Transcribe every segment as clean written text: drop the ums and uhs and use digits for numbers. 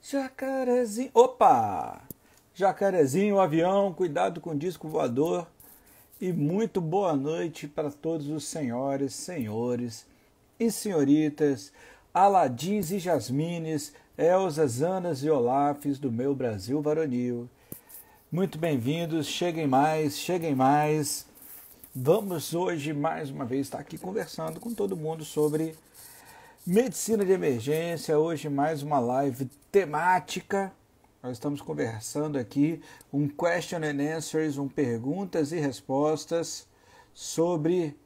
Jacarezinho. Opa! Jacarezinho, avião, cuidado com o disco voador. E muito boa noite para todos os senhores, senhores e senhoritas, Aladins e Jasmines, Elzas, Anas e Olafes do meu Brasil varonil. Muito bem-vindos, cheguem mais, cheguem mais. Vamos hoje mais uma vez estar aqui conversando com todo mundo sobre medicina de emergência. Hoje mais uma live temática. Nós estamos conversando aqui um question and answers, perguntas e respostas sobre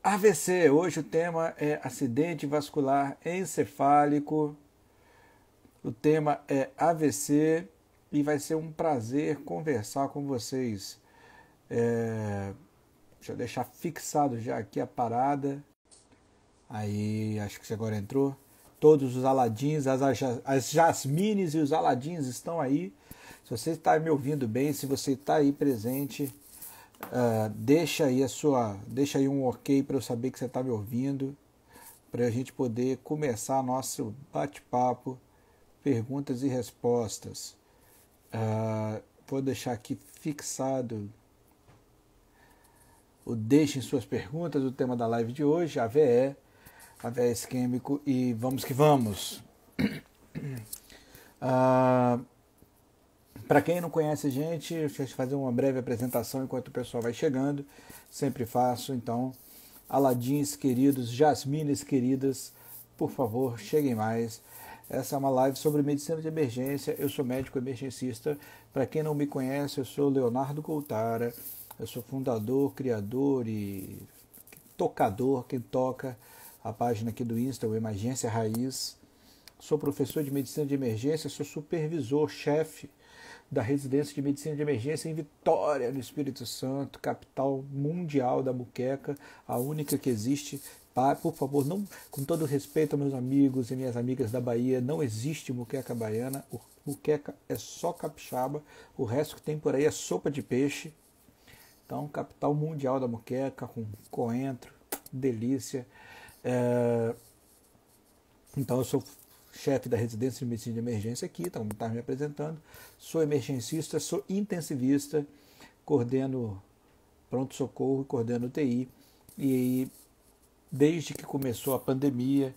AVC. Hoje o tema é acidente vascular encefálico. O tema é AVC e vai ser um prazer conversar com vocês. Deixa eu deixar fixado já aqui a parada. Aí, acho que você agora entrou. Todos os Aladins, as Jasmines e os Aladins estão aí. Se você está me ouvindo bem, se você está aí presente, deixa aí um ok para eu saber que você está me ouvindo, para a gente poder começar nosso bate-papo, perguntas e respostas. Vou deixar aqui fixado o deixem suas perguntas, o tema da live de hoje, AVE isquêmico, e vamos que vamos. Para quem não conhece a gente, deixa eu fazer uma breve apresentação enquanto o pessoal vai chegando, sempre faço. Então, Aladins queridos, Jasmines queridas, por favor, cheguem mais. Essa é uma live sobre medicina de emergência. Eu sou médico emergencista. Para quem não me conhece, eu sou Leonardo Coutara. Eu sou fundador, criador e tocador, quem toca a página aqui do Insta, o Emergência Raiz. Sou professor de medicina de emergência, sou supervisor, chefe da residência de medicina de emergência em Vitória, no Espírito Santo, capital mundial da muqueca, a única que existe. Por favor, não, com todo respeito aos meus amigos e minhas amigas da Bahia, não existe muqueca baiana, muqueca é só capixaba, o resto que tem por aí é sopa de peixe. Então, capital mundial da muqueca, com coentro, delícia. Então, eu sou chefe da residência de medicina de emergência aqui, então está me apresentando. Sou emergencista, sou intensivista, coordeno pronto-socorro, coordeno UTI. E desde que começou a pandemia,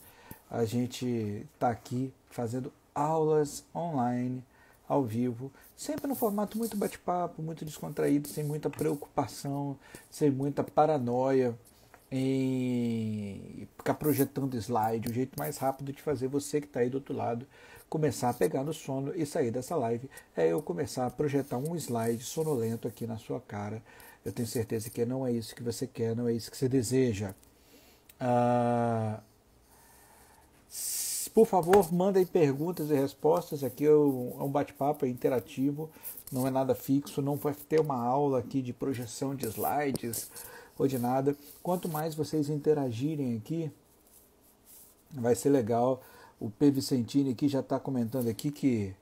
a gente está aqui fazendo aulas online, ao vivo, sempre no formato muito bate-papo, muito descontraído, sem muita preocupação, sem muita paranoia em ficar projetando slide. O jeito mais rápido de fazer você que está aí do outro lado começar a pegar no sono e sair dessa live é eu começar a projetar um slide sonolento aqui na sua cara. Eu tenho certeza que não é isso que você quer, não é isso que você deseja. Por favor, mandem perguntas e respostas. Aqui é um bate-papo, é interativo, não é nada fixo, não vai ter uma aula aqui de projeção de slides ou de nada. Quanto mais vocês interagirem aqui, vai ser legal. O P. Vicentini aqui já está comentando aqui que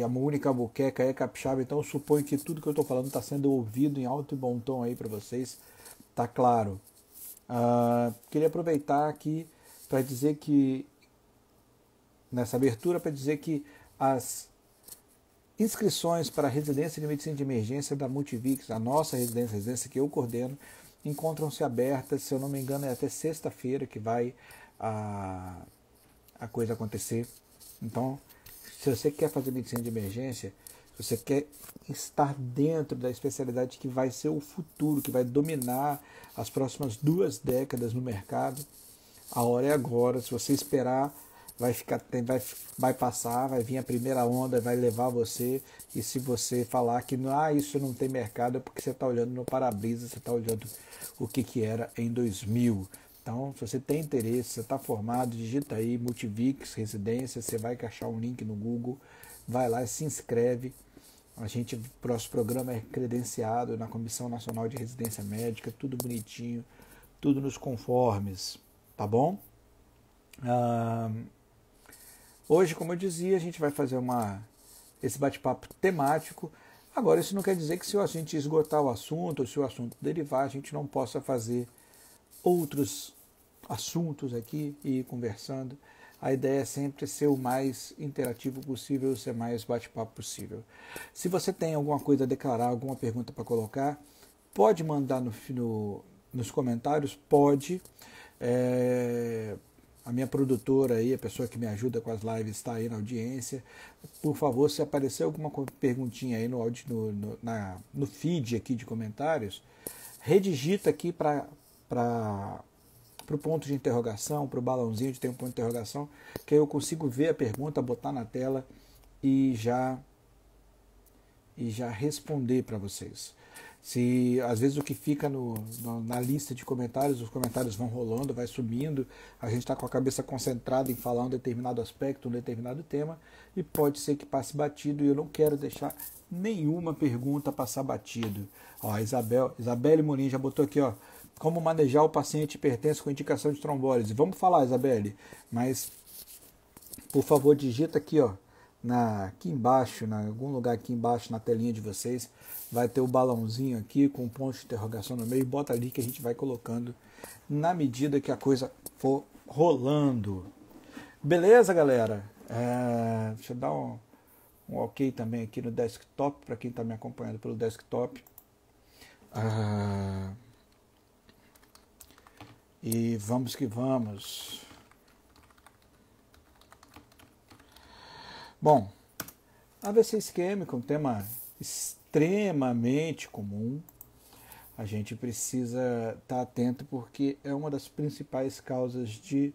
a única muqueca é capixaba, então eu suponho que tudo que eu estou falando está sendo ouvido em alto e bom tom aí para vocês, tá claro. Queria aproveitar aqui para dizer que nessa abertura para dizer que as inscrições para a residência de medicina de emergência da Multivix, a nossa residência que eu coordeno, encontram-se abertas, se eu não me engano, é até sexta-feira que vai a coisa acontecer. Então, se você quer fazer medicina de emergência, se você quer estar dentro da especialidade que vai ser o futuro, que vai dominar as próximas 2 décadas no mercado, a hora é agora. Se você esperar, vai passar, vai vir a primeira onda, vai levar você, e se você falar que isso não tem mercado, é porque você está olhando no para-brisa, você está olhando o que era em 2000. Então, se você tem interesse, você está formado, digita aí Multivix Residência, você vai achar um link no Google, vai lá e se inscreve. Nosso programa é credenciado na Comissão Nacional de Residência Médica, tudo bonitinho, tudo nos conformes, tá bom? Hoje, como eu dizia, a gente vai fazer esse bate-papo temático. Agora, isso não quer dizer que se a gente esgotar o assunto, ou se o assunto derivar, a gente não possa fazer outros assuntos aqui e ir conversando. A ideia é sempre ser o mais interativo possível, ser mais bate-papo possível. Se você tem alguma coisa a declarar, alguma pergunta para colocar, pode mandar nos comentários, pode. A minha produtora aí, a pessoa que me ajuda com as lives, está aí na audiência. Por favor, se aparecer alguma perguntinha aí no feed aqui de comentários, redigita aqui para o ponto de interrogação, para o balãozinho de ter um ponto de interrogação, que aí eu consigo ver a pergunta, botar na tela e já responder para vocês. Se às vezes o que fica na lista de comentários, os comentários vão rolando, vai subindo, a gente está com a cabeça concentrada em falar um determinado aspecto, um determinado tema, e pode ser que passe batido, e eu não quero deixar nenhuma pergunta passar batido. Ó, Isabelle Morim já botou aqui, ó, como manejar o paciente hipertenso com indicação de trombólise. Vamos falar, Isabelle, mas por favor digita aqui, ó, aqui embaixo, em algum lugar aqui embaixo na telinha de vocês, vai ter o balãozinho aqui com um ponto de interrogação no meio, bota ali que a gente vai colocando na medida que a coisa for rolando. Beleza, galera? Deixa eu dar um ok também aqui no desktop, para quem está me acompanhando pelo desktop. E vamos que vamos. Bom, AVC isquêmico é um tema extremamente comum. A gente precisa estar atento porque é uma das principais causas de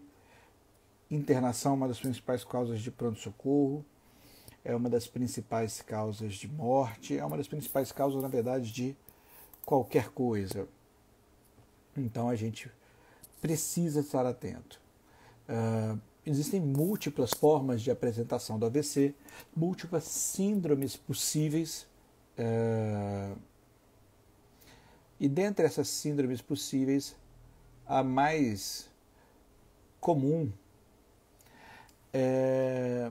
internação, uma das principais causas de pronto-socorro, é uma das principais causas de morte, é uma das principais causas, na verdade, de qualquer coisa. Então a gente precisa estar atento. Existem múltiplas formas de apresentação do AVC, múltiplas síndromes possíveis, e dentre essas síndromes possíveis, a mais comum é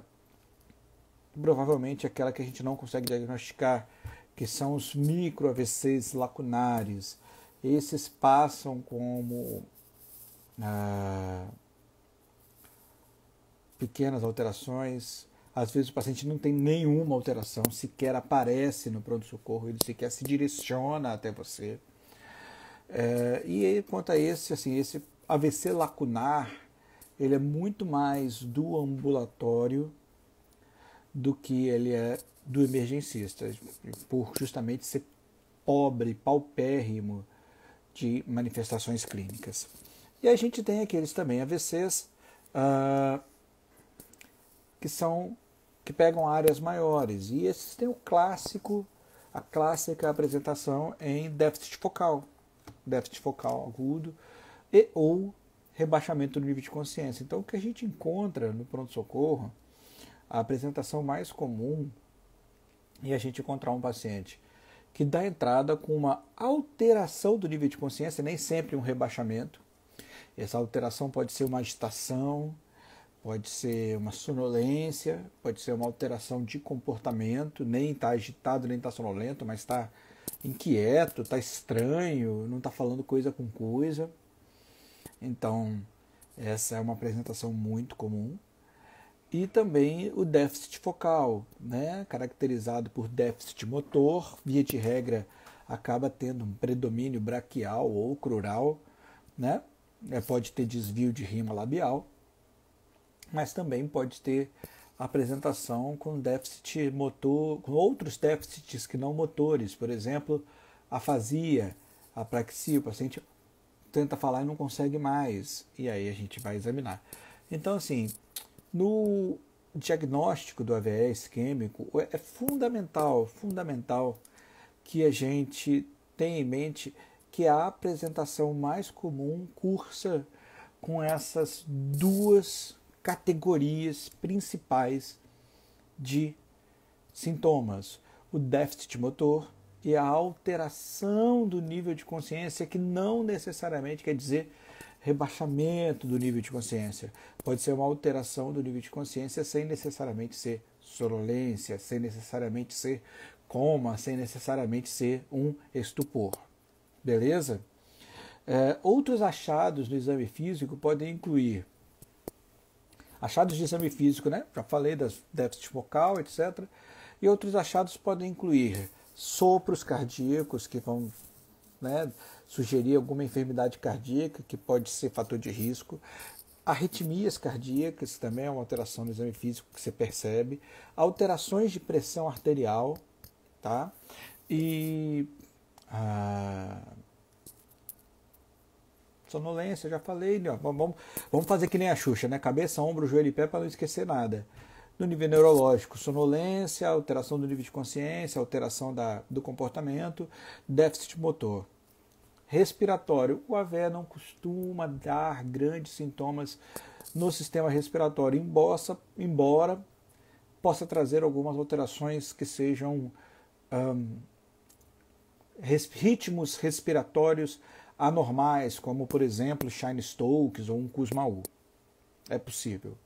provavelmente aquela que a gente não consegue diagnosticar, que são os micro-AVCs lacunares. Esses passam como pequenas alterações. Às vezes o paciente não tem nenhuma alteração, sequer aparece no pronto-socorro, ele sequer se direciona até você. E quanto a esse AVC lacunar, ele é muito mais do ambulatório do que ele é do emergencista, por justamente ser pobre, paupérrimo de manifestações clínicas. E a gente tem aqueles também AVCs que pegam áreas maiores. E esses têm a clássica apresentação em déficit focal agudo ou rebaixamento do nível de consciência. Então, o que a gente encontra no pronto-socorro, a apresentação mais comum é a gente encontrar um paciente que dá entrada com uma alteração do nível de consciência, nem sempre um rebaixamento. Essa alteração pode ser uma agitação, pode ser uma sonolência, pode ser uma alteração de comportamento, nem está agitado, nem está sonolento, mas está inquieto, está estranho, não está falando coisa com coisa. Então, essa é uma apresentação muito comum. E também o déficit focal, caracterizado por déficit motor, via de regra acaba tendo um predomínio braquial ou crural, pode ter desvio de rima labial, mas também pode ter apresentação com déficit motor, com outros déficits que não motores, por exemplo, afasia, apraxia, o paciente tenta falar e não consegue mais, e aí a gente vai examinar. Então, assim, no diagnóstico do AVE isquêmico é fundamental que a gente tenha em mente que a apresentação mais comum cursa com essas duas categorias principais de sintomas: o déficit motor e a alteração do nível de consciência, que não necessariamente quer dizer rebaixamento do nível de consciência. Pode ser uma alteração do nível de consciência sem necessariamente ser sonolência, sem necessariamente ser coma, sem necessariamente ser um estupor. Beleza? Outros achados no exame físico podem incluir Achados de exame físico, né? Já falei das déficit focal, etc. E outros achados podem incluir sopros cardíacos, que vão, né, sugerir alguma enfermidade cardíaca, que pode ser fator de risco. Arritmias cardíacas, que também é uma alteração no exame físico que você percebe. Alterações de pressão arterial, tá? E sonolência, já falei, né? Vamos fazer que nem a Xuxa, né? Cabeça, ombro, joelho e pé para não esquecer nada. No nível neurológico, sonolência, alteração do nível de consciência, alteração do comportamento, déficit motor. Respiratório, o AVE não costuma dar grandes sintomas no sistema respiratório, embora possa trazer algumas alterações que sejam ritmos respiratórios anormais, como por exemplo Chine-Stokes ou um Kussmaul. É possível.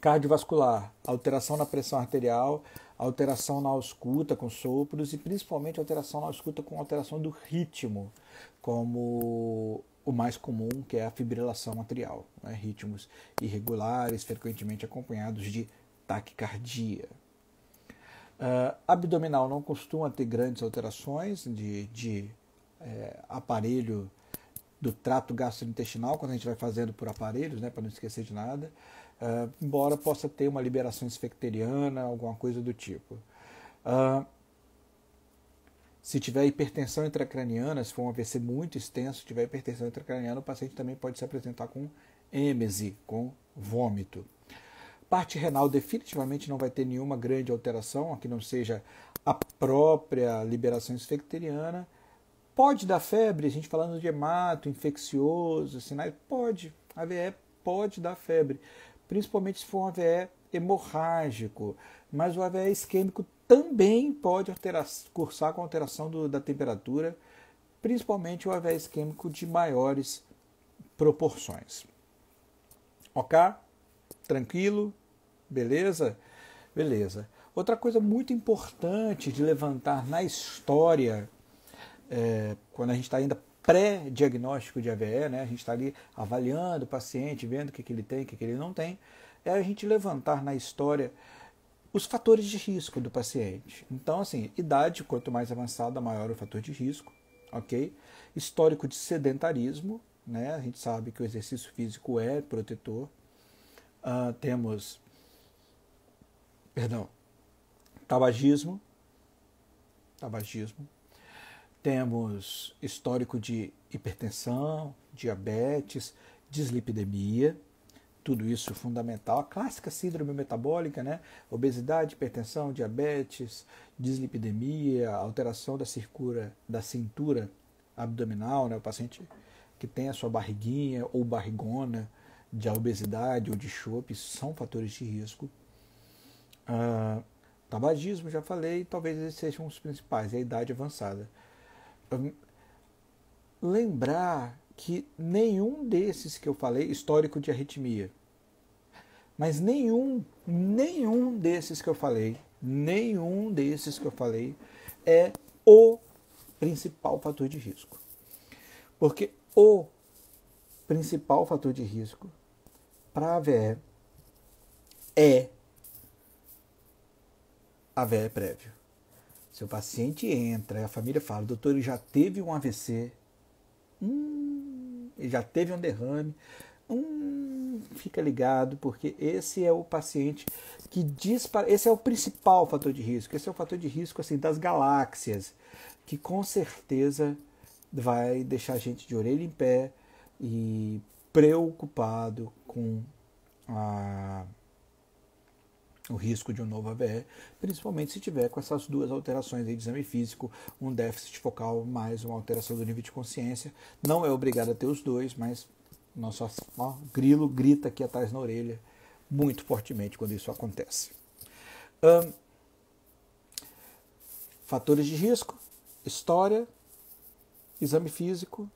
Cardiovascular, alteração na pressão arterial, alteração na ausculta com sopros e principalmente alteração na ausculta com alteração do ritmo, como o mais comum, que é a fibrilação atrial, né? Ritmos irregulares, frequentemente acompanhados de taquicardia. Abdominal não costuma ter grandes alterações de aparelho do trato gastrointestinal, quando a gente vai fazendo por aparelhos, né, para não esquecer de nada, embora possa ter uma liberação esfecteriana, alguma coisa do tipo. Se tiver hipertensão intracraniana, se for um AVC muito extenso, se tiver hipertensão intracraniana, o paciente também pode se apresentar com êmese, com vômito. Parte renal definitivamente não vai ter nenhuma grande alteração, que não seja a própria liberação esfecteriana. Pode dar febre, a gente falando de hemato, infeccioso, sinais, pode. AVE pode dar febre, principalmente se for um AVE hemorrágico, mas o AVE isquêmico também pode cursar com alteração da temperatura, principalmente o AVE isquêmico de maiores proporções. Ok? Tranquilo? Beleza? Beleza. Outra coisa muito importante de levantar na história, quando a gente está ainda pré-diagnóstico de AVE, né, a gente está ali avaliando o paciente, vendo o que ele tem, o que ele não tem, é a gente levantar na história os fatores de risco do paciente. Então, assim, idade, quanto mais avançada, maior o fator de risco, ok? Histórico de sedentarismo, né, a gente sabe que o exercício físico é protetor. Temos, tabagismo, temos histórico de hipertensão, diabetes, dislipidemia, tudo isso fundamental. A clássica síndrome metabólica, né? Obesidade, hipertensão, diabetes, dislipidemia, alteração da cintura abdominal, né? O paciente que tem a sua barriguinha ou barrigona de obesidade ou de chope, são fatores de risco. Tabagismo, já falei, talvez esses sejam os principais, e a idade avançada. Lembrar que nenhum desses que eu falei, histórico de arritmia, mas nenhum desses que eu falei é o principal fator de risco. Porque o principal fator de risco para AVE é AVE prévio. Se o paciente entra e a família fala, doutor, ele já teve um AVC, ele já teve um derrame, fica ligado, porque esse é o paciente que esse é o principal fator de risco, esse é o fator de risco assim, das galáxias, que com certeza vai deixar a gente de orelha em pé e preocupado com o risco de um novo AVE, principalmente se tiver com essas duas alterações aí de exame físico, um déficit focal mais uma alteração do nível de consciência. Não é obrigado a ter os dois, mas nosso grilo grita aqui atrás na orelha muito fortemente quando isso acontece. Fatores de risco, história, exame físico.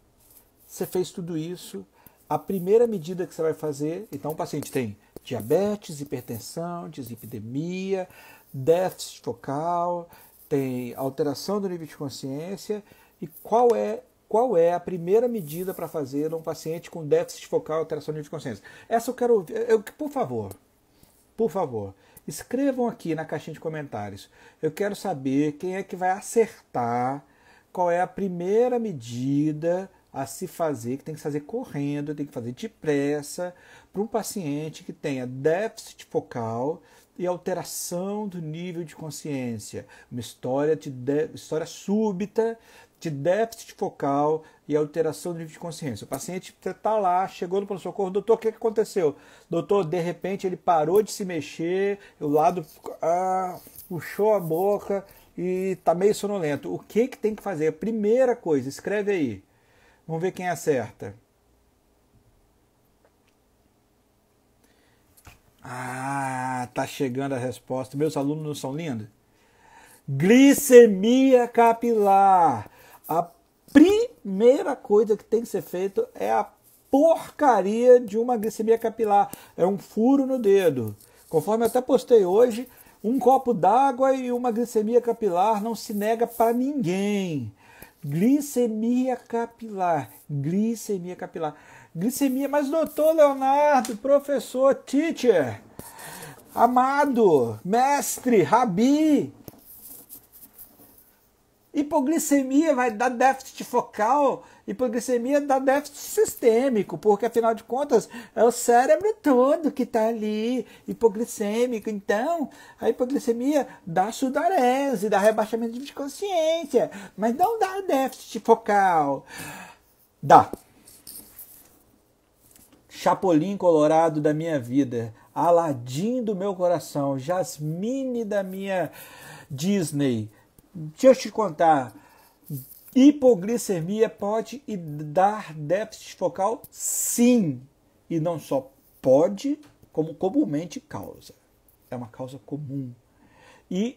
Você fez tudo isso. A primeira medida que você vai fazer, então o paciente tem diabetes, hipertensão, dislipidemia, déficit focal, tem alteração do nível de consciência. E qual é qual é a primeira medida para fazer num paciente com déficit focal e alteração de nível de consciência? Essa eu quero ouvir. Por favor, escrevam aqui na caixinha de comentários. Eu quero saber quem é que vai acertar qual é a primeira medida a se fazer, que tem que fazer correndo, tem que fazer depressa, para um paciente que tenha déficit focal e alteração do nível de consciência. Uma história súbita de déficit focal e alteração do nível de consciência. O paciente está lá, chegou no pronto-socorro, doutor, o que aconteceu? Doutor, de repente ele parou de se mexer, o lado puxou a boca e está meio sonolento. O que tem que fazer? A primeira coisa, escreve aí. Vamos ver quem acerta. Tá chegando a resposta. Meus alunos não são lindos? Glicemia capilar. A primeira coisa que tem que ser feita é a porcaria de uma glicemia capilar. É um furo no dedo. Conforme eu até postei hoje, um copo d'água e uma glicemia capilar não se nega para ninguém. Glicemia capilar. Glicemia capilar. Glicemia, mas doutor Leonardo, professor, teacher, amado, mestre, rabi, hipoglicemia vai dar déficit focal, hipoglicemia dá déficit sistêmico, porque afinal de contas é o cérebro todo que está ali, hipoglicêmico. Então, a hipoglicemia dá sudorese, dá rebaixamento de consciência, mas não dá déficit focal. Dá. Chapolin colorado da minha vida, Aladim do meu coração, Jasmine da minha Disney. Deixa eu te contar, hipoglicemia pode dar déficit focal? Sim. E não só pode, como comumente causa. É uma causa comum. E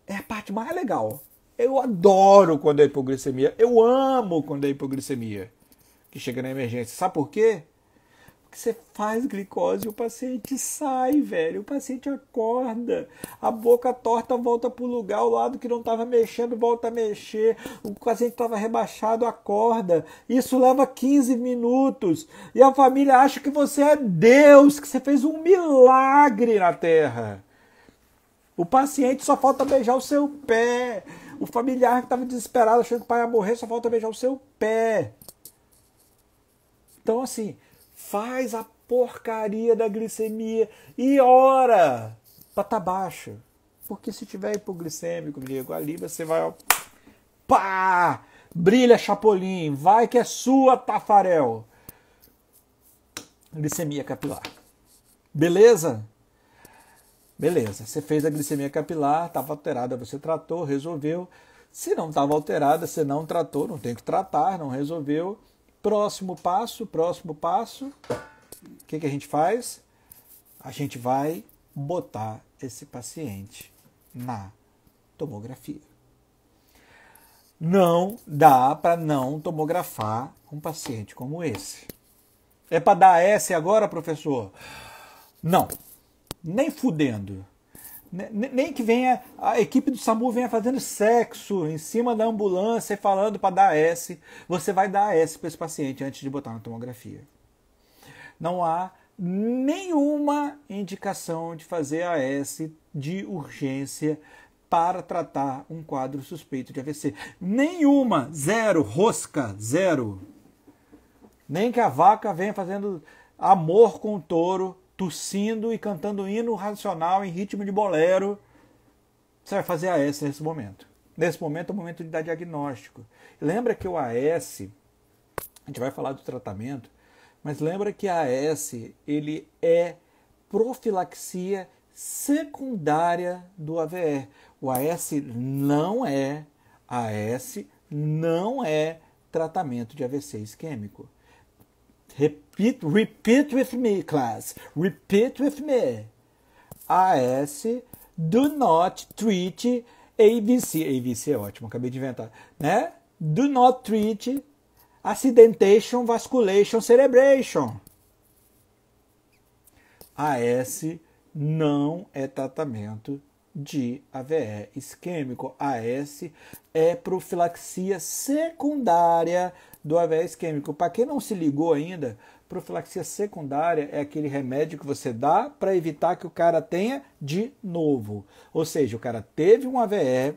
é a parte mais legal. Eu adoro quando é hipoglicemia. Eu amo quando é hipoglicemia que chega na emergência. Sabe por quê? Porque você faz glicose e o paciente sai, velho. O paciente acorda. A boca torta volta para o lugar. O lado que não estava mexendo volta a mexer. O paciente estava rebaixado, acorda. Isso leva 15 minutos. E a família acha que você é Deus, que você fez um milagre na Terra. O paciente só falta beijar o seu pé. O familiar que estava desesperado, achando que o pai ia morrer, só falta beijar o seu pé. Então, assim, faz a porcaria da glicemia e ora para estar baixo. Porque se tiver hipoglicêmico, amigo, ali você vai, ó, pá! Brilha, Chapolin, vai que é sua, Tafarel. Glicemia capilar. Beleza? Beleza, você fez a glicemia capilar, estava alterada, você tratou, resolveu. Se não estava alterada, você não tratou, não tem que tratar, não resolveu. Próximo passo. O que a gente faz? A gente vai botar esse paciente na tomografia. Não dá para não tomografar um paciente como esse. É para dar S agora, professor? Não, nem fudendo. Nem que venha a equipe do SAMU venha fazendo sexo em cima da ambulância e falando para dar S. Você vai dar S para esse paciente antes de botar na tomografia. Não há nenhuma indicação de fazer AS de urgência para tratar um quadro suspeito de AVC. Nenhuma. Zero. Rosca. Zero. Nem que a vaca venha fazendo amor com o touro, tossindo e cantando hino racional em ritmo de bolero. Você vai fazer AS nesse momento. Nesse momento é o momento de dar diagnóstico. Lembra que o AS, a gente vai falar do tratamento, mas lembra que a AS ele é profilaxia secundária do AVE. O AS não é tratamento de AVC isquêmico. Repeat with me, class. Repeat with me. AS do not treat AVC. AVC é ótimo, acabei de inventar, né? Do not treat accidentation, vasculation, cerebration. AS não é tratamento de AVE isquêmico. AS é profilaxia secundária do AVE isquêmico. Para quem não se ligou ainda, profilaxia secundária é aquele remédio que você dá para evitar que o cara tenha de novo. Ou seja, o cara teve um AVE,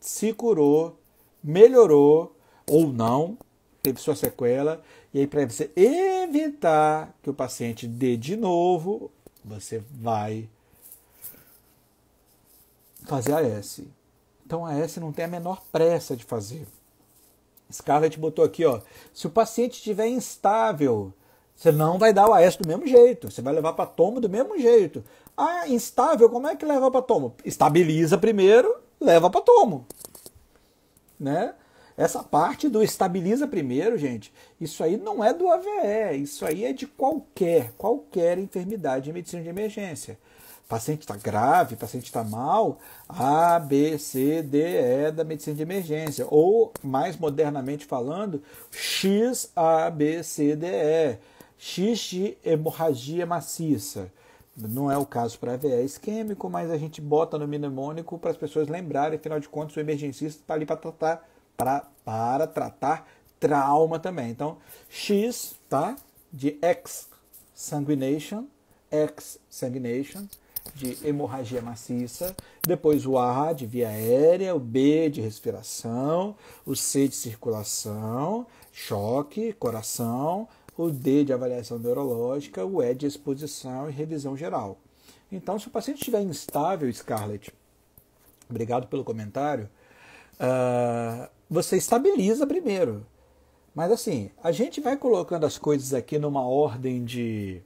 se curou, melhorou ou não, teve sua sequela, e aí para você evitar que o paciente dê de novo, você vai fazer AS. Então a AS não tem a menor pressa de fazer. Scarlett botou aqui, ó, se o paciente estiver instável, você não vai dar o AS do mesmo jeito, você vai levar para tomo do mesmo jeito. Ah, instável, como é que leva para tomo? Estabiliza primeiro, leva para tomo. Né? Essa parte do estabiliza primeiro, gente, isso aí não é do AVE, isso aí é de qualquer enfermidade em medicina de emergência. O paciente está grave, o paciente está mal, A, B, C, D, E da medicina de emergência. Ou, mais modernamente falando, X, A, B, C, D, E. X de hemorragia maciça. Não é o caso para AVE isquêmico, mas a gente bota no mnemônico para as pessoas lembrarem, afinal de contas, o emergencista está ali para tratar trauma também. Então, X, tá? De exsanguination, de hemorragia maciça, depois o A de via aérea, o B de respiração, o C de circulação, choque, coração, o D de avaliação neurológica, o E de exposição e revisão geral. Então, se o paciente estiver instável, Scarlett, obrigado pelo comentário, você estabiliza primeiro. Mas assim, a gente vai colocando as coisas aqui numa ordem de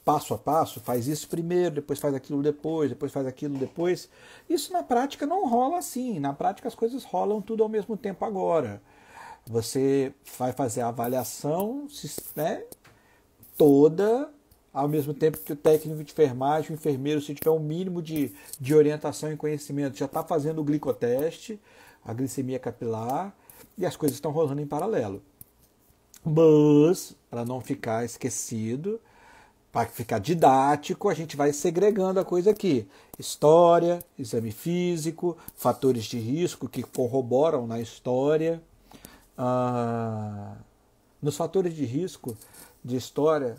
passo a passo, faz isso primeiro, depois faz aquilo depois faz aquilo depois. Isso na prática não rola assim. Na prática as coisas rolam tudo ao mesmo tempo agora. Você vai fazer a avaliação, né, toda, ao mesmo tempo que o técnico de enfermagem, o enfermeiro, se tiver um mínimo de orientação e conhecimento, já está fazendo o glicoteste, a glicemia capilar, e as coisas estão rolando em paralelo. Mas, para não ficar esquecido, para ficar didático, a gente vai segregando a coisa aqui. História, exame físico, fatores de risco que corroboram na história. Nos fatores de risco de história,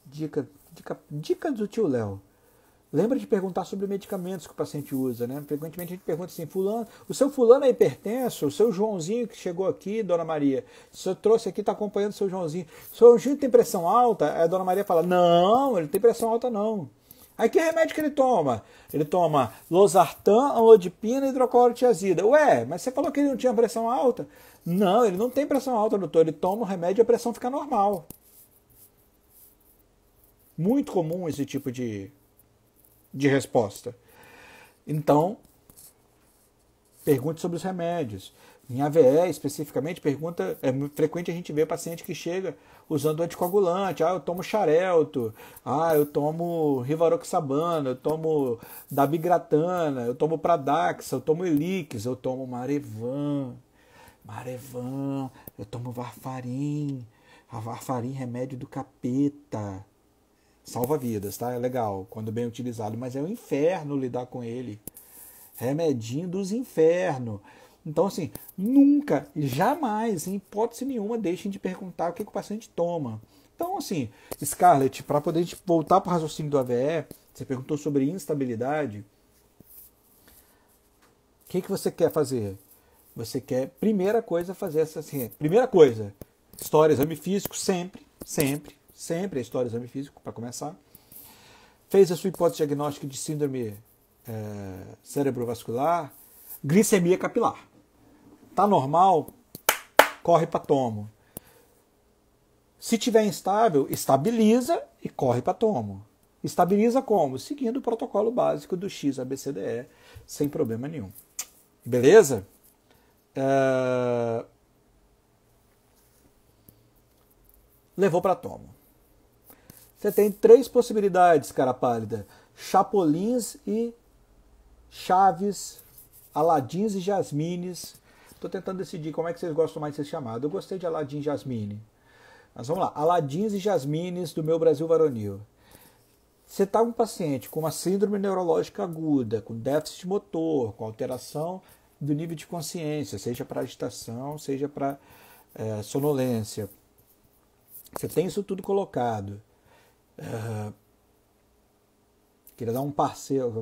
dica do tio Léo. Lembra de perguntar sobre medicamentos que o paciente usa, né? Frequentemente a gente pergunta assim, fulano, o seu fulano é hipertenso? O seu Joãozinho que chegou aqui, dona Maria, o senhor trouxe aqui, está acompanhando o seu Joãozinho. O seu Joãozinho tem pressão alta? Aí a dona Maria fala, não, ele tem pressão alta não. Aí que remédio que ele toma? Ele toma losartan, amlodipina e hidroclorotiazida. Ué, mas você falou que ele não tinha pressão alta? Não, ele não tem pressão alta, doutor. Ele toma o remédio e a pressão fica normal. Muito comum esse tipo de resposta. Então, pergunte sobre os remédios. Em AVE, especificamente, é muito frequente a gente ver paciente que chega usando anticoagulante. Eu tomo Xarelto, eu tomo Rivaroxabana, eu tomo Dabigatran, eu tomo Pradaxa, eu tomo Elix, eu tomo Marevan, eu tomo Varfarin. A Varfarin, remédio do capeta. Salva vidas, tá? É legal, quando bem utilizado, mas é um inferno lidar com ele. Remedinho dos infernos. Então, assim, nunca, jamais, em hipótese nenhuma, deixem de perguntar o que o paciente toma. Então, assim, Scarlett, para poder voltar para o raciocínio do AVE, você perguntou sobre instabilidade. O que você quer fazer? Você quer, primeira coisa, fazer essa assim. Primeira coisa, história, exame físico, sempre a história, exame físico, para começar. Fez a sua hipótese diagnóstica de síndrome cerebrovascular, glicemia capilar. Tá normal? Corre para tomo. Se tiver instável, estabiliza e corre para tomo. Estabiliza como? Seguindo o protocolo básico do XABCDE, sem problema nenhum. Beleza? Levou para tomo. Você tem 3 possibilidades, cara pálida. Chapolins e Chaves, Aladins e Jasmines. Estou tentando decidir como é que vocês gostam mais de ser chamado. Eu gostei de Aladim e Jasmine. Mas vamos lá. Aladins e Jasmines do meu Brasil varonil. Você está um paciente com uma síndrome neurológica aguda, com déficit motor, com alteração do nível de consciência, seja para agitação, seja para sonolência. Você tem isso tudo colocado. Queria dar um parceiro,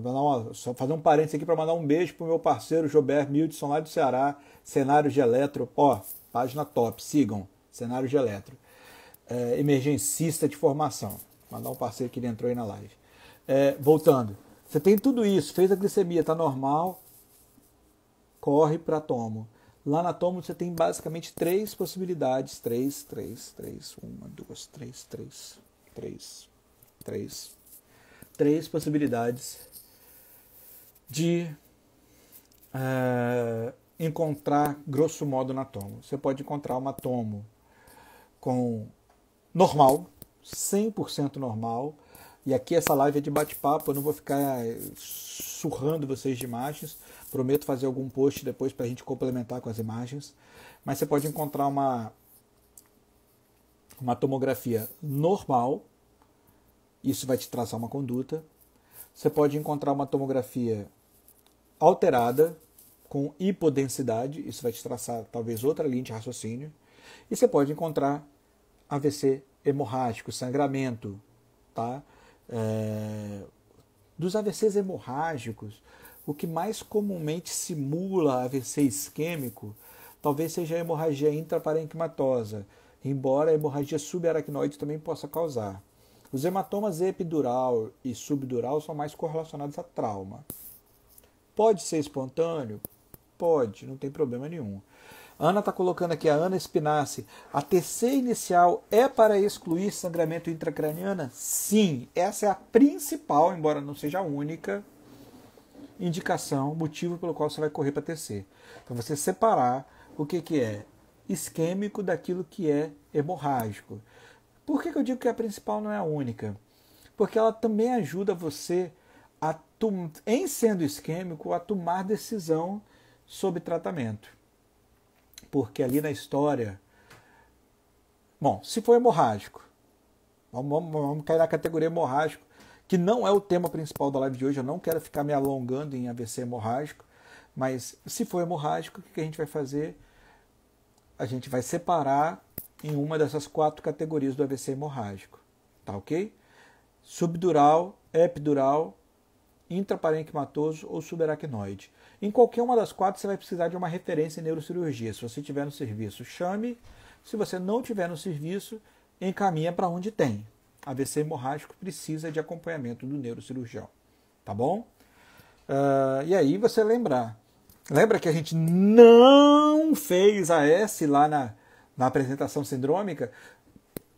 só fazer um parênteses aqui para mandar um beijo pro meu parceiro Gilberto Mildson lá do Ceará, Cenários de Eletro, página top, sigam, Cenários de Eletro, emergencista de formação, mandar um parceiro que ele entrou aí na live. Voltando, você tem tudo isso, fez a glicemia, tá normal, corre para tomo. Lá na tomo você tem basicamente 3 possibilidades, 3, 1, 2, 3 possibilidades de encontrar, grosso modo, na tomo. Você pode encontrar uma tomo com normal, 100% normal, e aqui essa live é de bate-papo, eu não vou ficar surrando vocês de imagens, prometo fazer algum post depois para a gente complementar com as imagens, mas você pode encontrar uma tomografia normal, isso vai te traçar uma conduta. Você pode encontrar uma tomografia alterada, com hipodensidade, isso vai te traçar talvez outra linha de raciocínio. E você pode encontrar AVC hemorrágico, sangramento. Tá? Dos AVCs hemorrágicos, o que mais comumente simula AVC isquêmico, talvez seja a hemorragia intraparenquimatosa, embora a hemorragia subaracnoide também possa causar. Os hematomas epidural e subdural são mais correlacionados a trauma. Pode ser espontâneo? Pode, não tem problema nenhum. A Ana está colocando aqui, a Ana Spinassi, a TC inicial é para excluir sangramento intracraniano? Sim, essa é a principal, embora não seja a única indicação, motivo pelo qual você vai correr para TC. Então você separar o que é isquêmico daquilo que é hemorrágico. Por que eu digo que a principal não é a única? Porque ela também ajuda você, em sendo isquêmico, a tomar decisão sobre tratamento. Porque ali na história... Bom, se for hemorrágico, vamos cair na categoria hemorrágico, que não é o tema principal da live de hoje, eu não quero ficar me alongando em AVC hemorrágico, mas se for hemorrágico, o que a gente vai fazer? A gente vai separar em uma dessas 4 categorias do AVC hemorrágico, tá ok? Subdural, epidural, intraparenquimatoso ou subaracnoide. Em qualquer uma das 4 você vai precisar de uma referência em neurocirurgia. Se você tiver no serviço, chame. Se você não tiver no serviço, encaminha para onde tem. AVC hemorrágico precisa de acompanhamento do neurocirurgião, tá bom? E aí você lembra que a gente não fez AS lá na apresentação sindrômica?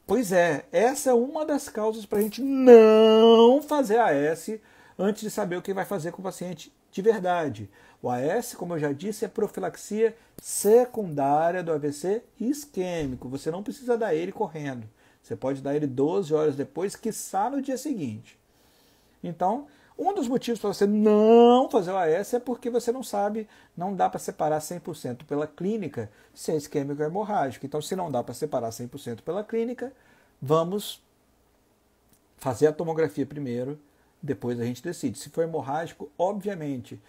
Pois é, essa é uma das causas para a gente não fazer AS antes de saber o que vai fazer com o paciente de verdade. O AS, como eu já disse, é profilaxia secundária do AVC isquêmico. Você não precisa dar ele correndo. Você pode dar ele 12 horas depois, quiçá no dia seguinte. Então, um dos motivos para você não fazer o AS é porque você não sabe, não dá para separar 100% pela clínica se é isquêmico ou hemorrágico. Então, se não dá para separar 100% pela clínica, vamos fazer a tomografia primeiro, depois a gente decide. Se for hemorrágico, obviamente,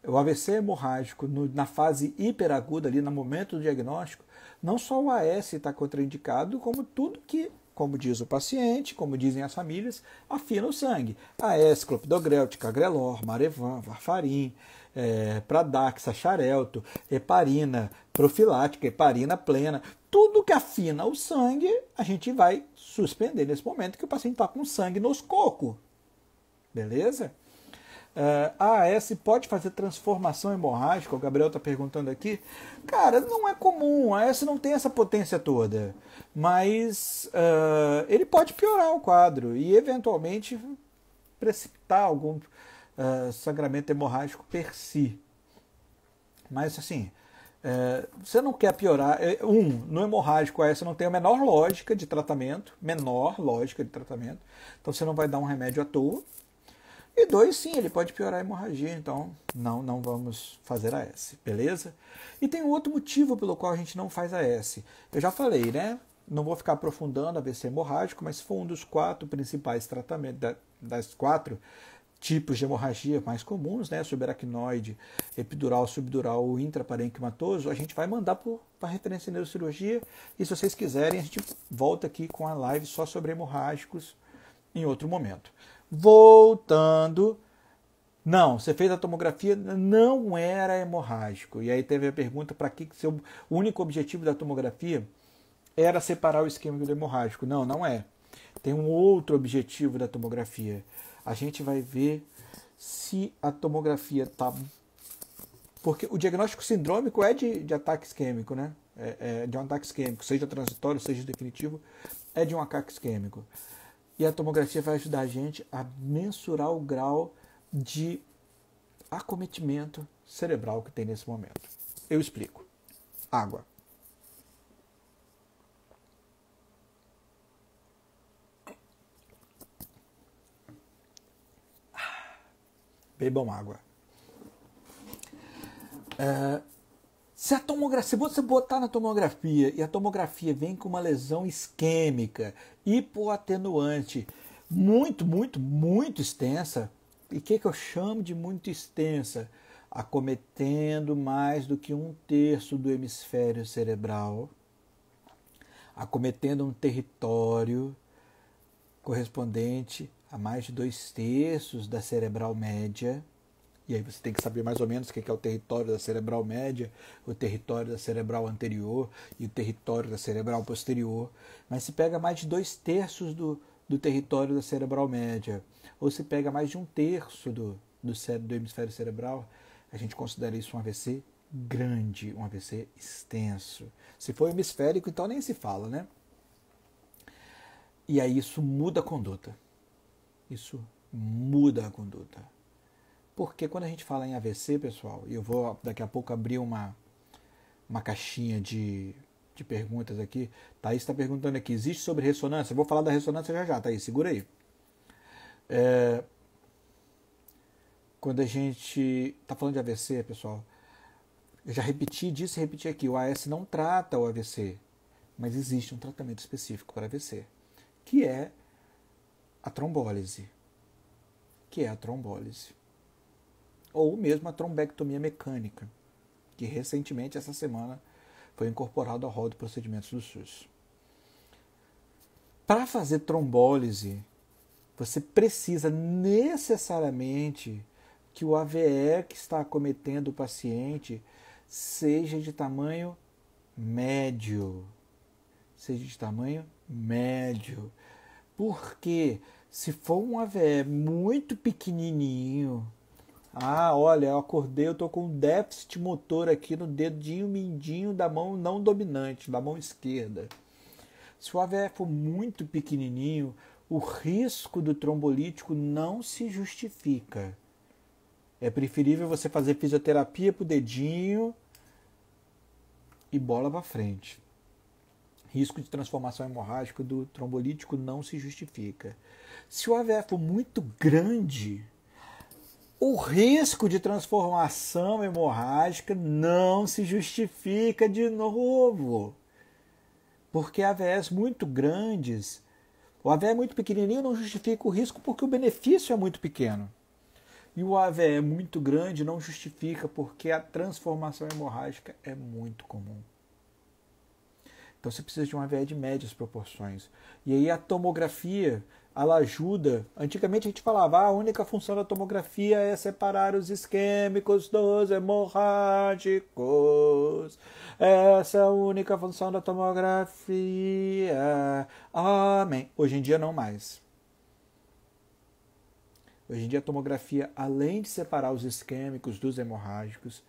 o AVC hemorrágico na fase hiperaguda, ali no momento do diagnóstico, não só o AS está contraindicado, como tudo que, como diz o paciente, como dizem as famílias, afina o sangue. AS, clopidogrel, ticagrelor, marevan, varfarin, Pradaxa, xarelto, heparina profilática, heparina plena, tudo que afina o sangue, a gente vai suspender nesse momento que o paciente está com sangue nos cocos. Beleza? A AS pode fazer transformação hemorrágica? O Gabriel está perguntando aqui. Cara, não é comum. A AS não tem essa potência toda. Mas ele pode piorar o quadro e, eventualmente, precipitar algum sangramento hemorrágico per si. Mas, assim, você não quer piorar. No hemorrágico, a AS não tem a menor lógica de tratamento. Então, você não vai dar um remédio à toa. E 2, sim, ele pode piorar a hemorragia, então não vamos fazer AS, beleza? E tem um outro motivo pelo qual a gente não faz AS. Eu já falei, né? Não vou ficar aprofundando AVC hemorrágico, mas se for um dos 4 principais tratamentos, das 4 tipos de hemorragia mais comuns, né, subaracnoide, epidural, subdural ou intraparenquimatoso, a gente vai mandar para referência em neurocirurgia. E se vocês quiserem, a gente volta aqui com a live só sobre hemorrágicos em outro momento. Voltando, não, você fez a tomografia, não era hemorrágico. E aí teve a pergunta para que seu único objetivo da tomografia era separar o isquêmico do hemorrágico. Não, não é. Tem um outro objetivo da tomografia. A gente vai ver se a tomografia está... Porque o diagnóstico sindrômico é de ataque isquêmico, né? É de um ataque isquêmico, seja transitório, seja definitivo, é de um ataque isquêmico. E a tomografia vai ajudar a gente a mensurar o grau de acometimento cerebral que tem nesse momento. Eu explico. Água. Bebam água. Se você botar na tomografia e a tomografia vem com uma lesão isquêmica, hipoatenuante, muito extensa, e o que eu chamo de muito extensa? Acometendo mais do que 1/3 do hemisfério cerebral, acometendo um território correspondente a mais de 2/3 da cerebral média. E aí você tem que saber mais ou menos o que é o território da cerebral média, o território da cerebral anterior e o território da cerebral posterior. Mas se pega mais de 2/3 do território da cerebral média, ou se pega mais de 1/3 do hemisfério cerebral, a gente considera isso um AVC grande, um AVC extenso. Se for hemisférico, então nem se fala, né? E aí isso muda a conduta. Isso muda a conduta. Porque quando a gente fala em AVC, pessoal, e eu vou daqui a pouco abrir uma caixinha de perguntas aqui. Thaís está perguntando aqui, existe sobre ressonância? Eu vou falar da ressonância já, Thaís, segura aí. Quando a gente está falando de AVC, pessoal, eu já disse e repeti aqui, o AS não trata o AVC, mas existe um tratamento específico para AVC, que é a trombólise. Ou mesmo a trombectomia mecânica, que recentemente, essa semana, foi incorporado ao rol de procedimentos do SUS. Para fazer trombólise, você precisa necessariamente que o AVE que está acometendo o paciente seja de tamanho médio. Porque se for um AVE muito pequenininho, olha, eu acordei, eu estou com um déficit motor aqui no dedinho mindinho da mão não dominante, da mão esquerda. Se o AVE for muito pequenininho, o risco do trombolítico não se justifica. É preferível você fazer fisioterapia para o dedinho e bola para frente. Risco de transformação hemorrágica do trombolítico não se justifica. Se o AVE for muito grande, o risco de transformação hemorrágica não se justifica de novo. Porque AVEs muito grandes, o AVE muito pequenininho não justifica o risco porque o benefício é muito pequeno. E o AVE muito grande não justifica porque a transformação hemorrágica é muito comum. Então você precisa de um AVE de médias proporções. E aí a tomografia, ela ajuda. Antigamente a gente falava, a única função da tomografia é separar os isquêmicos dos hemorrágicos. Essa é a única função da tomografia. Amém. Hoje em dia não mais. Hoje em dia a tomografia, além de separar os isquêmicos dos hemorrágicos,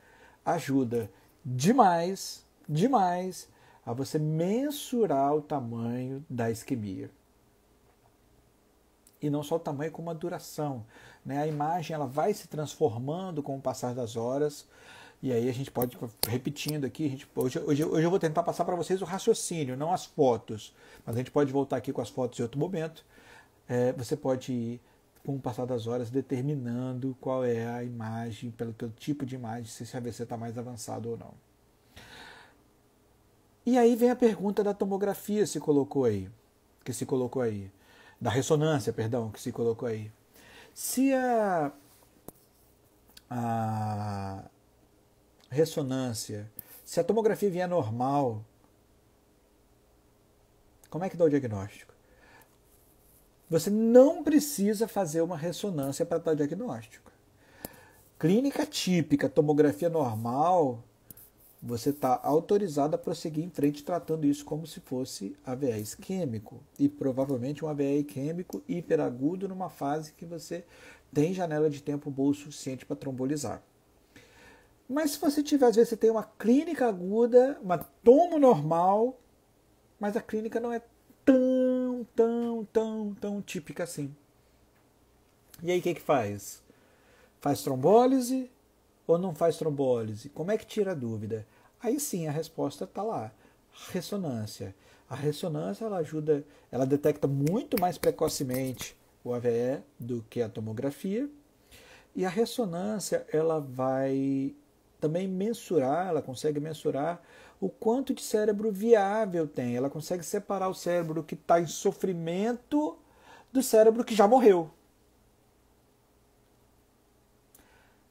ajuda demais a você mensurar o tamanho da isquemia. E não só o tamanho, como a duração. Né? A imagem ela vai se transformando com o passar das horas. E aí a gente pode, repetindo aqui, hoje eu vou tentar passar para vocês o raciocínio, não as fotos. Mas a gente pode voltar aqui com as fotos em outro momento. Você pode ir, com o passar das horas, determinando qual é a imagem, pelo tipo de imagem, se esse AVC está mais avançado ou não. E aí vem a pergunta da tomografia que se colocou aí, da ressonância, perdão, que se colocou aí. Se a ressonância, se a tomografia vier normal, como é que dá o diagnóstico? Você não precisa fazer uma ressonância para dar o diagnóstico. Clínica típica, tomografia normal, você está autorizado a prosseguir em frente tratando isso como se fosse AVE isquêmico. E provavelmente um AVE isquêmico hiperagudo numa fase que você tem janela de tempo boa o suficiente para trombolizar. Mas se você tiver, às vezes você tem uma clínica aguda, uma tomo normal, mas a clínica não é tão típica assim. E aí o que faz? Faz trombólise ou não faz trombólise? Como é que tira a dúvida? Aí sim a resposta está lá. Ressonância. A ressonância ela ajuda, ela detecta muito mais precocemente o AVE do que a tomografia. E a ressonância ela vai também mensurar, ela consegue mensurar o quanto de cérebro viável tem. Ela consegue separar o cérebro que está em sofrimento do cérebro que já morreu.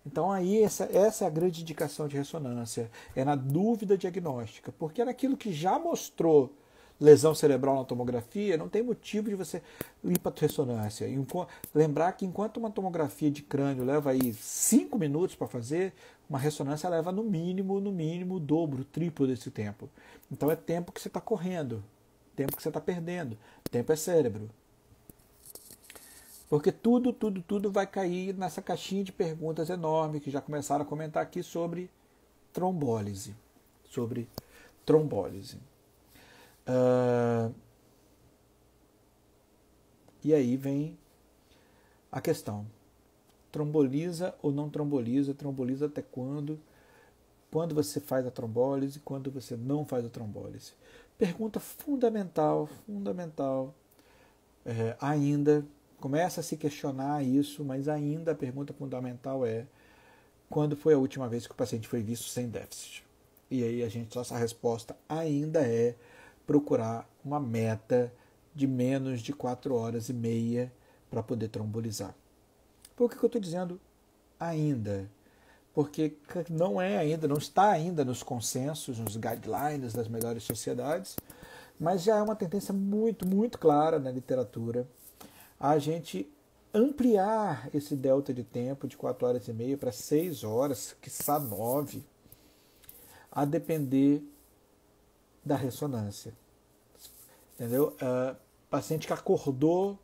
Então aí essa é a grande indicação de ressonância, é na dúvida diagnóstica, porque naquilo que já mostrou lesão cerebral na tomografia, não tem motivo de você ir para a ressonância. Lembrar que enquanto uma tomografia de crânio leva aí 5 minutos para fazer, uma ressonância leva no mínimo o dobro, o triplo desse tempo. Então é tempo que você está correndo, tempo que você está perdendo, tempo é cérebro. Porque tudo vai cair nessa caixinha de perguntas enorme que já começaram a comentar aqui sobre trombólise. E aí vem a questão. Tromboliza ou não tromboliza? Tromboliza até quando? Quando você faz a trombólise? Quando você não faz a trombólise? Pergunta fundamental. Ainda começa a se questionar isso, mas ainda a pergunta fundamental é: quando foi a última vez que o paciente foi visto sem déficit? E aí nossa resposta ainda é procurar uma meta de menos de 4 horas e meia para poder trombolizar. Por que eu estou dizendo ainda? Porque não está ainda nos consensos, nos guidelines das melhores sociedades, mas já é uma tendência muito clara na literatura a gente ampliar esse delta de tempo de 4 horas e meia para 6 horas, quiçá 9, a depender da ressonância. Entendeu? Paciente que acordou,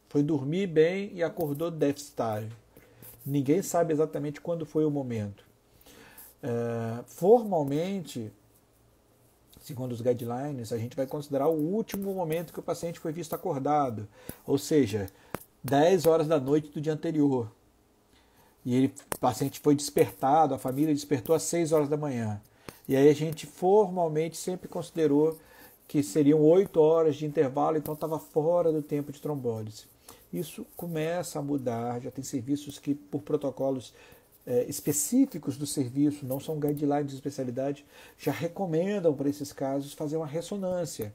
foi dormir bem e acordou deficitário. Ninguém sabe exatamente quando foi o momento. Formalmente, segundo os guidelines, a gente vai considerar o último momento que o paciente foi visto acordado, ou seja, 10 horas da noite do dia anterior. E o paciente foi despertado, a família despertou às 6 horas da manhã. E aí a gente formalmente sempre considerou que seriam 8 horas de intervalo, então estava fora do tempo de trombólise. Isso começa a mudar, já tem serviços que, por protocolos específicos do serviço, não são guidelines de especialidade, já recomendam para esses casos fazer uma ressonância.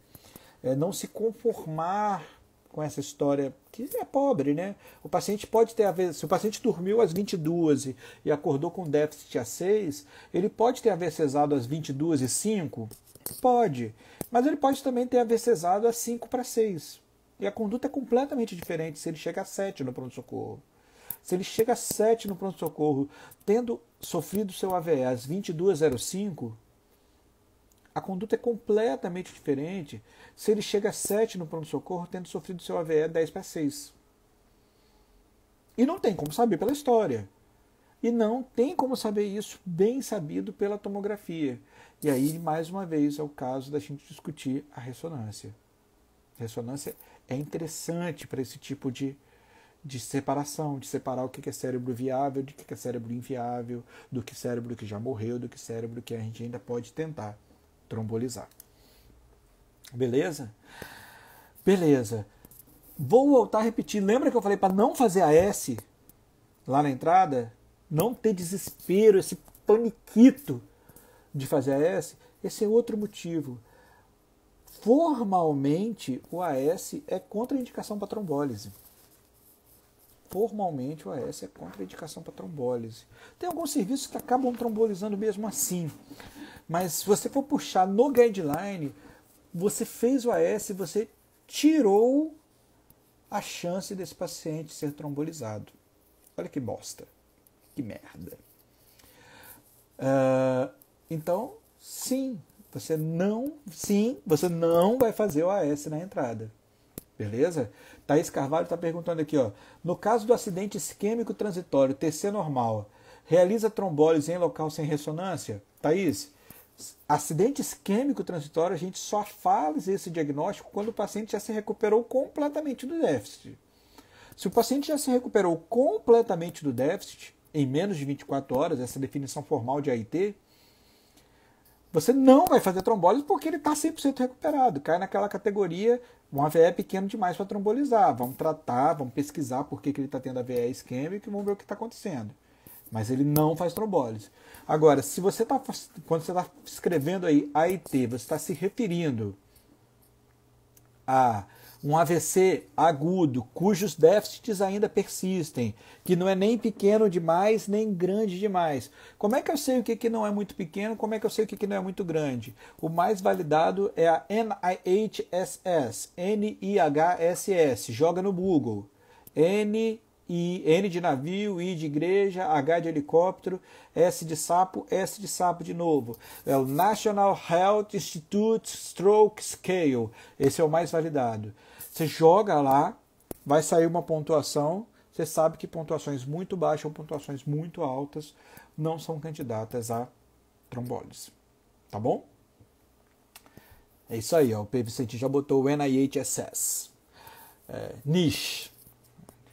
Não se conformar com essa história, que é pobre, né? O paciente pode ter, se o paciente dormiu às 22 e acordou com déficit às 6, ele pode ter AVCzado às 22h05? Pode, mas ele pode também ter AVCzado às 5:06. E a conduta é completamente diferente se ele chega às 7 no pronto-socorro. Se ele chega às 7 no pronto-socorro, tendo sofrido seu AVE às 22h05, a conduta é completamente diferente se ele chega às 7 no pronto-socorro, tendo sofrido seu AVE 10:06. E não tem como saber pela história. E não tem como saber isso bem sabido pela tomografia. E aí, mais uma vez, é o caso da gente discutir a ressonância. A ressonância é interessante para esse tipo de separação, de separar o que é cérebro viável, do que é cérebro inviável, do que cérebro que já morreu, do que cérebro que a gente ainda pode tentar trombolizar. Beleza? Beleza. Vou voltar a repetir. Lembra que eu falei para não fazer AS lá na entrada? Não ter desespero, esse paniquito de fazer AS? Esse é outro motivo. Formalmente, o AS é contraindicação para trombólise. Formalmente, o AS é contraindicação para trombólise. Tem alguns serviços que acabam trombolizando mesmo assim. Mas se você for puxar no guideline, você fez o AS, você tirou a chance desse paciente ser trombolizado. Olha que bosta. Que merda. Então, sim, você não vai fazer o AS na entrada. Beleza? Thaís Carvalho está perguntando aqui, ó. No caso do acidente isquêmico transitório, TC normal, realiza trombólise em local sem ressonância? Thaís, acidente isquêmico transitório, a gente só faz esse diagnóstico quando o paciente já se recuperou completamente do déficit. Se o paciente já se recuperou completamente do déficit, em menos de 24 horas, essa definição formal de AIT, você não vai fazer trombólise porque ele está 100% recuperado. Cai naquela categoria, um AVE pequeno demais para trombolizar. Vamos tratar, vamos pesquisar por que ele está tendo AVE isquêmico e vamos ver o que está acontecendo. Mas ele não faz trombólise. Agora, se você quando você está escrevendo aí AIT, você está se referindo a um AVC agudo, cujos déficits ainda persistem, que não é nem pequeno demais, nem grande demais. Como é que eu sei o que não é muito pequeno, como é que eu sei o que não é muito grande? O mais validado é a NIHSS, N-I-H-S-S, joga no Google. N de navio, I de igreja, H de helicóptero, S de sapo de novo. É o National Health Institute Stroke Scale. Esse é o mais validado. Você joga lá, vai sair uma pontuação. Você sabe que pontuações muito baixas ou pontuações muito altas não são candidatas a trombólise. Tá bom? É isso aí, ó. O P. Vicente já botou o NIHSS. Niche.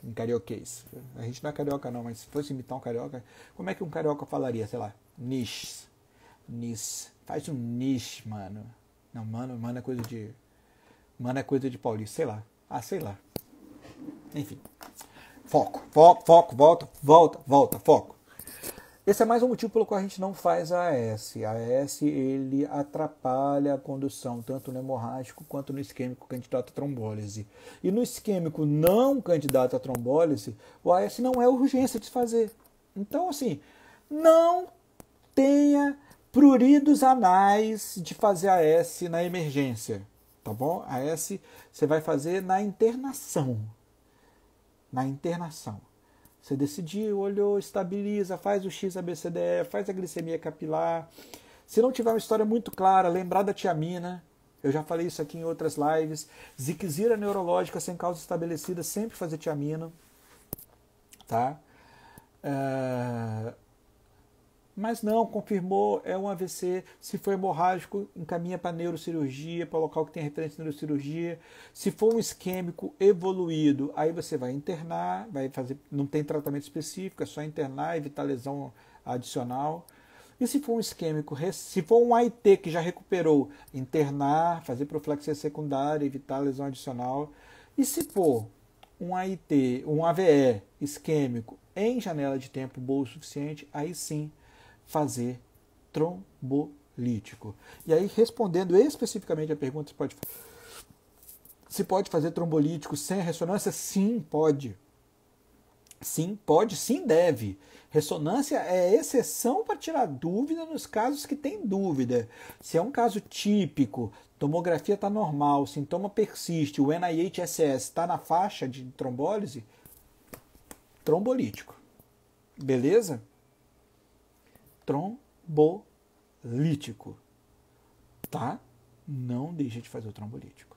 Em carioquês. A gente não é carioca não, mas se fosse imitar um carioca, como é que um carioca falaria? Sei lá, niche. Faz um niche, mano. Não, mano é coisa de... Mano é coisa de paulista, sei lá. Sei lá. Enfim. Foco, volta, foco. Esse é mais um motivo pelo qual a gente não faz a AS. A AS, ele atrapalha a condução, tanto no hemorrágico quanto no isquêmico candidato a trombólise. E no isquêmico não candidato a trombólise, o AS não é urgência de se fazer. Então, assim, não tenha pruridos anais de fazer AS na emergência, tá bom? AS você vai fazer na internação. Na internação. Você decidiu, olhou, estabiliza, faz o XABCDE, faz a glicemia capilar. Se não tiver uma história muito clara, lembrar da tiamina. Eu já falei isso aqui em outras lives. Ziquezira neurológica sem causa estabelecida, sempre fazer tiamina. Tá? Mas não, confirmou, é um AVC. Se for hemorrágico, encaminha para neurocirurgia, para o local que tem referência de neurocirurgia. Se for um isquêmico evoluído, aí você vai internar, vai fazer, não tem tratamento específico, é só internar, evitar lesão adicional. E se for um isquêmico, se for um AIT que já recuperou, internar, fazer profilaxia secundária, evitar lesão adicional. E se for um AIT, um AVE isquêmico em janela de tempo boa o suficiente, aí sim fazer trombolítico. E aí, respondendo especificamente a pergunta se pode fazer trombolítico sem ressonância? Sim, pode. Sim, pode, sim, deve. Ressonância é exceção para tirar dúvida nos casos que tem dúvida. Se é um caso típico, tomografia está normal, sintoma persiste, o NIHSS está na faixa de trombólise, trombolítico. Beleza? Trombolítico. Tá? Não deixa de fazer o trombolítico.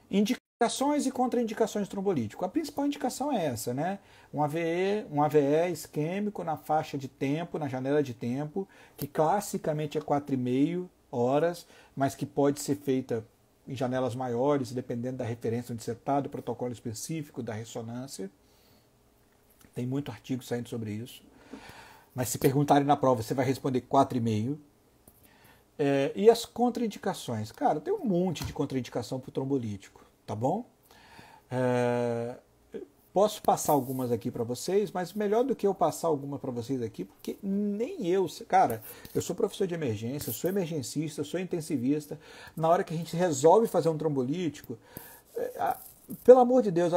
Indicações e contraindicações trombolítico. A principal indicação é essa, né? Um AVE isquêmico na faixa de tempo, na janela de tempo, que classicamente é 4,5 horas, mas que pode ser feita em janelas maiores, dependendo da referência onde você está, do protocolo específico, da ressonância. Tem muito artigo saindo sobre isso. Mas se perguntarem na prova, você vai responder 4,5. E as contraindicações? Cara, tem um monte de contraindicação para o trombolítico, tá bom? Posso passar algumas aqui para vocês, mas melhor do que eu passar algumas para vocês aqui, porque nem eu, cara, eu sou professor de emergência, eu sou emergencista, eu sou intensivista. Na hora que a gente resolve fazer um trombolítico, pelo amor de Deus,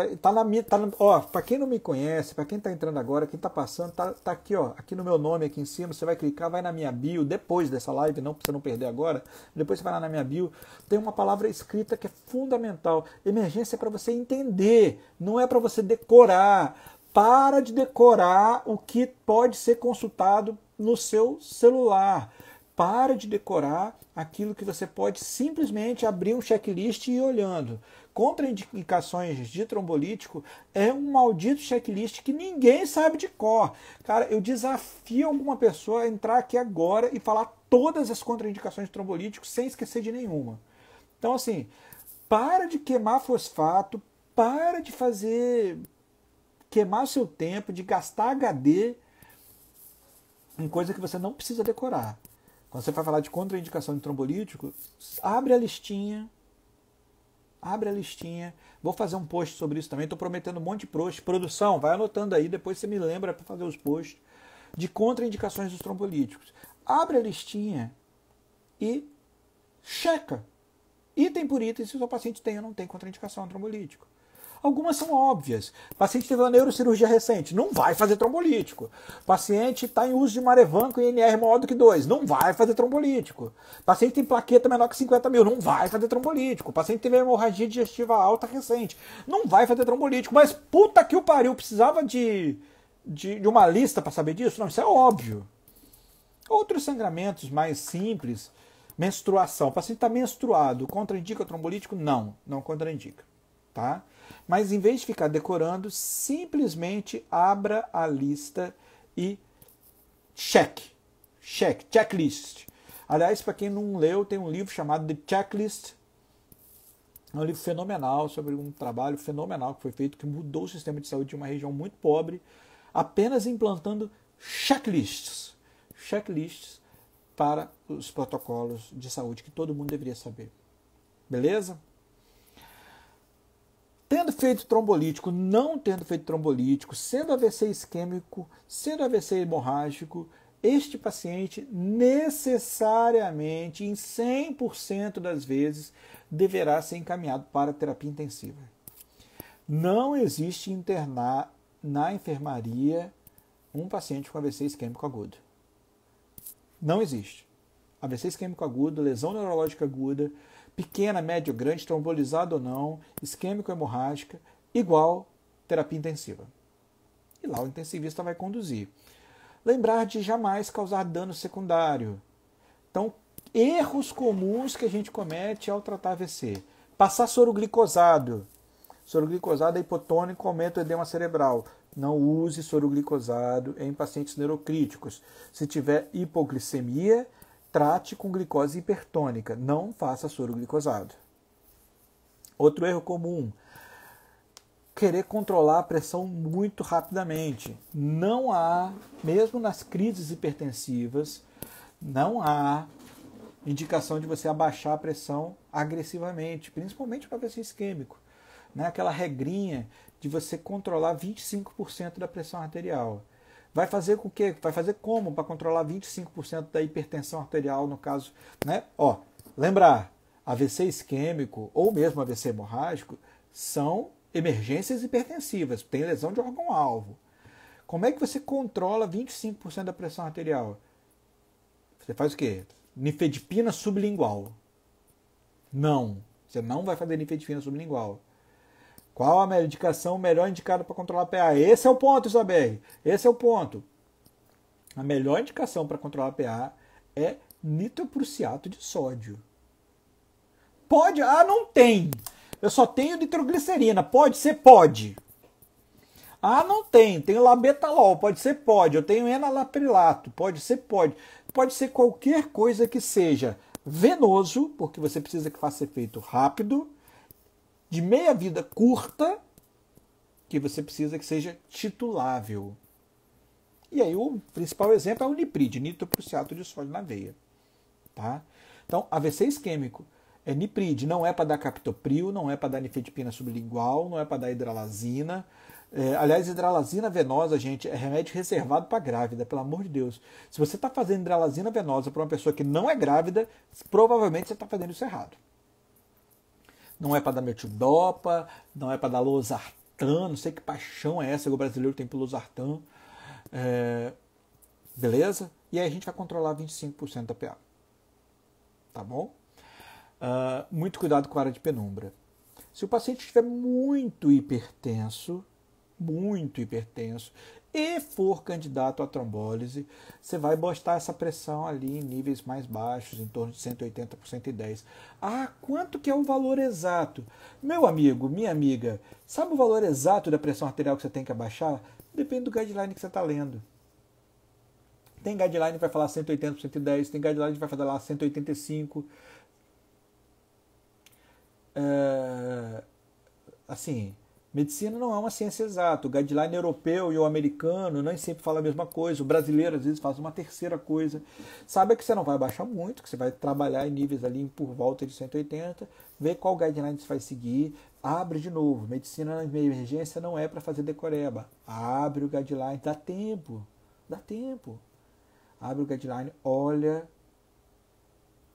ó, para quem não me conhece, para quem está entrando agora, quem está passando, tá aqui, ó, aqui no meu nome aqui em cima, você vai clicar, vai na minha bio, depois dessa live, não para você não perder agora, depois você vai lá na minha bio, tem uma palavra escrita que é fundamental. Emergência é para você entender, não é para você decorar. Para de decorar o que pode ser consultado no seu celular. Para de decorar aquilo que você pode simplesmente abrir um checklist e ir olhando. Contraindicações de trombolítico é um maldito checklist que ninguém sabe de cor. Cara, eu desafio alguma pessoa a entrar aqui agora e falar todas as contraindicações de trombolítico sem esquecer de nenhuma. Então, assim, para de queimar fosfato, para de queimar seu tempo, de gastar HD em coisa que você não precisa decorar. Quando você vai falar de contraindicação de trombolítico, abre a listinha. Abre a listinha. Vou fazer um post sobre isso também. Estou prometendo um monte de post. Produção, vai anotando aí. Depois você me lembra para fazer os posts de contraindicações dos trombolíticos. Abre a listinha e checa. Item por item se o seu paciente tem ou não tem contraindicação ao trombolítico. Algumas são óbvias. O paciente teve uma neurocirurgia recente, não vai fazer trombolítico. O paciente está em uso de Marevan com INR maior do que 2, não vai fazer trombolítico. O paciente tem plaqueta menor que 50 mil, não vai fazer trombolítico. O paciente teve hemorragia digestiva alta recente, não vai fazer trombolítico. Mas puta que o pariu, precisava de uma lista para saber disso? Não, isso é óbvio. Outros sangramentos mais simples, menstruação. O paciente está menstruado, contraindica o trombolítico? Não, não contraindica. Tá? Mas em vez de ficar decorando, simplesmente abra a lista e checklist. Aliás, para quem não leu, tem um livro chamado The Checklist. É um livro fenomenal, sobre um trabalho fenomenal que foi feito, que mudou o sistema de saúde de uma região muito pobre, apenas implantando checklists para os protocolos de saúde que todo mundo deveria saber. Beleza? Tendo feito trombolítico, não tendo feito trombolítico, sendo AVC isquêmico, sendo AVC hemorrágico, este paciente necessariamente, em 100% das vezes, deverá ser encaminhado para terapia intensiva. Não existe internar na enfermaria um paciente com AVC isquêmico agudo. Não existe. AVC isquêmico agudo, lesão neurológica aguda, pequena, média ou grande, trombolizado ou não, isquêmico ou hemorrágica, igual terapia intensiva. E lá o intensivista vai conduzir. Lembrar de jamais causar dano secundário. Então, erros comuns que a gente comete ao tratar AVC. Passar soro glicosado. Soro glicosado é hipotônico, aumenta o edema cerebral. Não use soro glicosado em pacientes neurocríticos. Se tiver hipoglicemia, trate com glicose hipertônica, não faça soro glicosado. Outro erro comum, querer controlar a pressão muito rapidamente. Não há, mesmo nas crises hipertensivas, não há indicação de você abaixar a pressão agressivamente, principalmente para AVC isquêmico. Né? Aquela regrinha de você controlar 25% da pressão arterial. Vai fazer com que? Vai fazer como para controlar 25% da hipertensão arterial, no caso, né? Ó, lembrar, AVC isquêmico ou mesmo AVC hemorrágico são emergências hipertensivas, tem lesão de órgão-alvo. Como é que você controla 25% da pressão arterial? Você faz o quê? Nifedipina sublingual. Não, você não vai fazer nifedipina sublingual. Qual a medicação melhor indicada para controlar a PA? Esse é o ponto, Isabelle. Esse é o ponto. A melhor indicação para controlar a PA é nitroprusiato de sódio. Pode? Ah, não tem. Eu só tenho nitroglicerina. Pode ser? Pode. Ah, não tem. Tenho labetalol. Pode ser? Pode. Eu tenho enalaprilato. Pode ser? Pode. Pode ser qualquer coisa que seja venoso, porque você precisa que faça efeito rápido, de meia-vida curta, que você precisa que seja titulável. E aí o principal exemplo é o Niprid, nitroprusiato de sódio na veia. Tá? Então, AVC isquêmico é Niprid, não é para dar captopril, não é para dar nifedipina sublingual, não é para dar hidralazina, Aliás, hidralazina venosa, gente, é remédio reservado para grávida, pelo amor de Deus. Se você está fazendo hidralazina venosa para uma pessoa que não é grávida, provavelmente você está fazendo isso errado. Não é para dar metildopa, não é para dar losartan, não sei que paixão é essa que o brasileiro tem pelo losartan. Beleza? E aí a gente vai controlar 25% da PA. Tá bom? Muito cuidado com a área de penumbra. Se o paciente estiver muito hipertenso e for candidato à trombólise, você vai botar essa pressão ali em níveis mais baixos, em torno de 180 por 110. Quanto que é o valor exato? Meu amigo, minha amiga, sabe o valor exato da pressão arterial que você tem que abaixar? Depende do guideline que você está lendo. Tem guideline que vai falar 180 por 110, tem guideline que vai falar lá 185. Assim, medicina não é uma ciência exata. O guideline europeu e o americano nem sempre falam a mesma coisa. O brasileiro, às vezes, faz uma terceira coisa. Saiba que você não vai baixar muito, que você vai trabalhar em níveis ali por volta de 180, ver qual guideline você vai seguir, abre de novo. Medicina na emergência não é para fazer decoreba. Abre o guideline, dá tempo. Abre o guideline, olha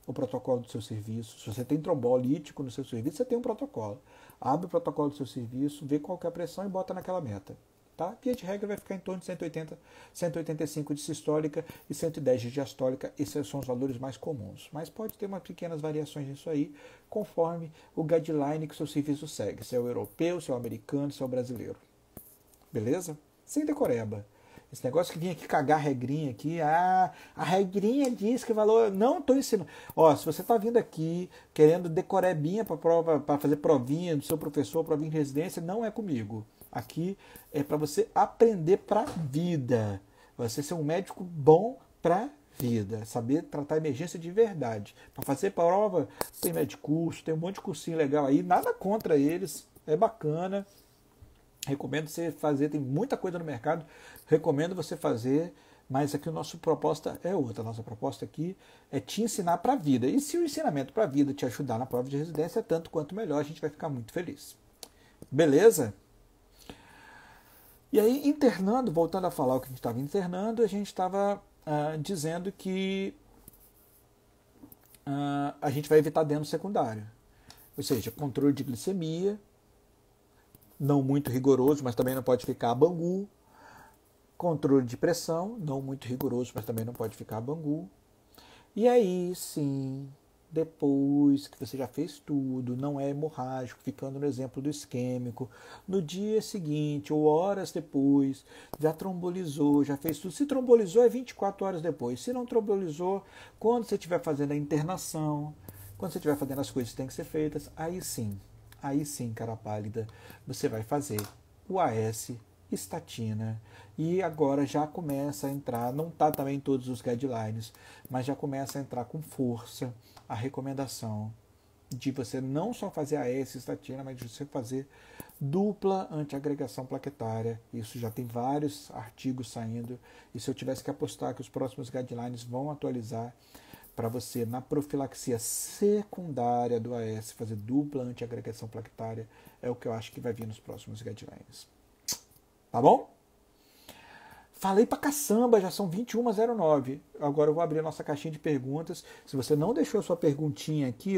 o protocolo do seu serviço. Se você tem trombolítico no seu serviço, você tem um protocolo. Abre o protocolo do seu serviço, vê qual que é a pressão e bota naquela meta. Tá? Via de regra vai ficar em torno de 180, 185 de sistólica e 110 de diastólica. Esses são os valores mais comuns. Mas pode ter umas pequenas variações nisso aí, conforme o guideline que o seu serviço segue. Se é o europeu, se é o americano, se é o brasileiro. Beleza? Sem decoreba. Esse negócio que vinha aqui cagar a regrinha aqui, a regrinha diz que o valor... Não estou ensinando. Se você está vindo aqui querendo decorebinha para fazer provinha do seu professor, provinha de residência, não é comigo. Aqui é para você aprender para a vida. Você ser um médico bom para vida. Saber tratar emergência de verdade. Para fazer prova, tem medicurso, tem um monte de cursinho legal aí. Nada contra eles, é bacana. Recomendo você fazer, tem muita coisa no mercado, recomendo você fazer, mas aqui a nossa proposta é outra. A nossa proposta aqui é te ensinar para a vida. E se o ensinamento para a vida te ajudar na prova de residência, tanto quanto melhor, a gente vai ficar muito feliz. Beleza? E aí, internando, voltando a falar o que a gente estava internando, a gente estava dizendo que a gente vai evitar dano secundário. Ou seja, controle de glicemia, não muito rigoroso, mas também não pode ficar a bangu. Controle de pressão, não muito rigoroso, mas também não pode ficar a bangu. E aí, sim, depois que você já fez tudo, não é hemorrágico, ficando no exemplo do isquêmico, no dia seguinte ou horas depois, já trombolizou, já fez tudo. Se trombolizou, é 24 horas depois. Se não trombolizou, quando você estiver fazendo a internação, quando você estiver fazendo as coisas que têm que ser feitas, aí sim, cara pálida, você vai fazer o AS, estatina, e agora já começa a entrar, não está também em todos os guidelines, mas já começa a entrar com força a recomendação de você não só fazer AS, estatina, mas de você fazer dupla antiagregação plaquetária. Isso já tem vários artigos saindo, e se eu tivesse que apostar que os próximos guidelines vão atualizar, para você, na profilaxia secundária do AS, fazer dupla antiagregação plaquetária, é o que eu acho que vai vir nos próximos guidelines. Tá bom? Falei pra caçamba, já são 21h09. Agora eu vou abrir a nossa caixinha de perguntas. Se você não deixou a sua perguntinha aqui,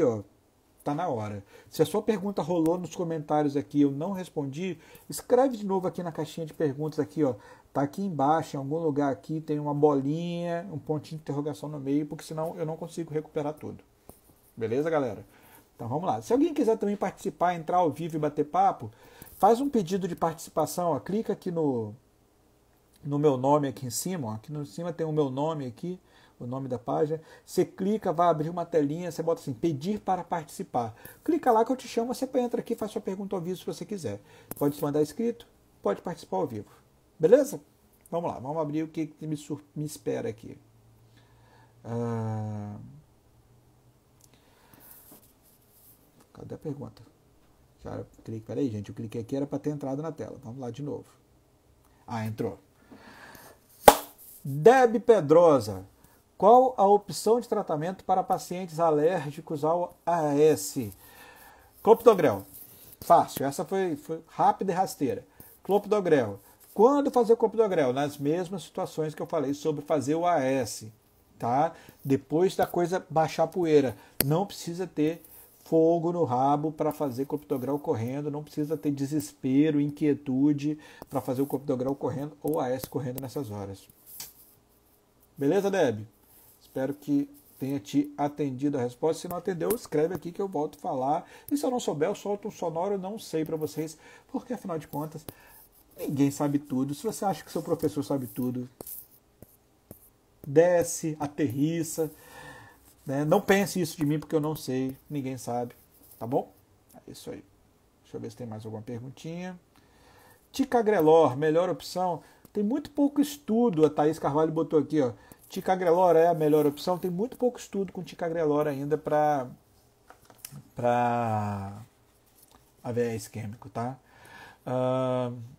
tá na hora. Se a sua pergunta rolou nos comentários aqui e eu não respondi, escreve de novo aqui na caixinha de perguntas aqui, tá aqui embaixo, em algum lugar aqui, tem uma bolinha, um pontinho de interrogação no meio, porque senão eu não consigo recuperar tudo. Beleza, galera? Então vamos lá. Se alguém quiser também participar, entrar ao vivo e bater papo, faz um pedido de participação, clica aqui no meu nome aqui em cima, aqui em cima tem o meu nome aqui, o nome da página. Você clica, vai abrir uma telinha, você bota assim, pedir para participar. Clica lá que eu te chamo, você entra aqui e faz sua pergunta ao vivo se você quiser. Pode se mandar escrito, pode participar ao vivo. Beleza? Vamos lá, vamos abrir o que me espera aqui. Cadê a pergunta? Peraí, gente, eu cliquei aqui, era para ter entrado na tela. Vamos lá de novo. Entrou. Deb Pedrosa. Qual a opção de tratamento para pacientes alérgicos ao AS? Clopidogrel. Fácil. Essa foi rápida e rasteira. Clopidogrel. Quando fazer o clopidogrel? Nas mesmas situações que eu falei sobre fazer o AS, tá? Depois da coisa baixar a poeira. Não precisa ter fogo no rabo para fazer clopidogrel correndo, não precisa ter desespero, inquietude para fazer o clopidogrel correndo ou AS correndo nessas horas. Beleza, Deb? Espero que tenha te atendido a resposta. Se não atendeu, escreve aqui que eu volto a falar. E se eu não souber, eu solto um sonoro, não sei para vocês, porque afinal de contas, ninguém sabe tudo. Se você acha que seu professor sabe tudo, desce, aterrissa, né? Não pense isso de mim porque eu não sei, ninguém sabe, tá bom? É isso aí. Deixa eu ver se tem mais alguma perguntinha. Ticagrelor, melhor opção? Tem muito pouco estudo, a Thaís Carvalho botou aqui, ó. Ticagrelor é a melhor opção? Tem muito pouco estudo com ticagrelor ainda para AVE isquêmico, tá?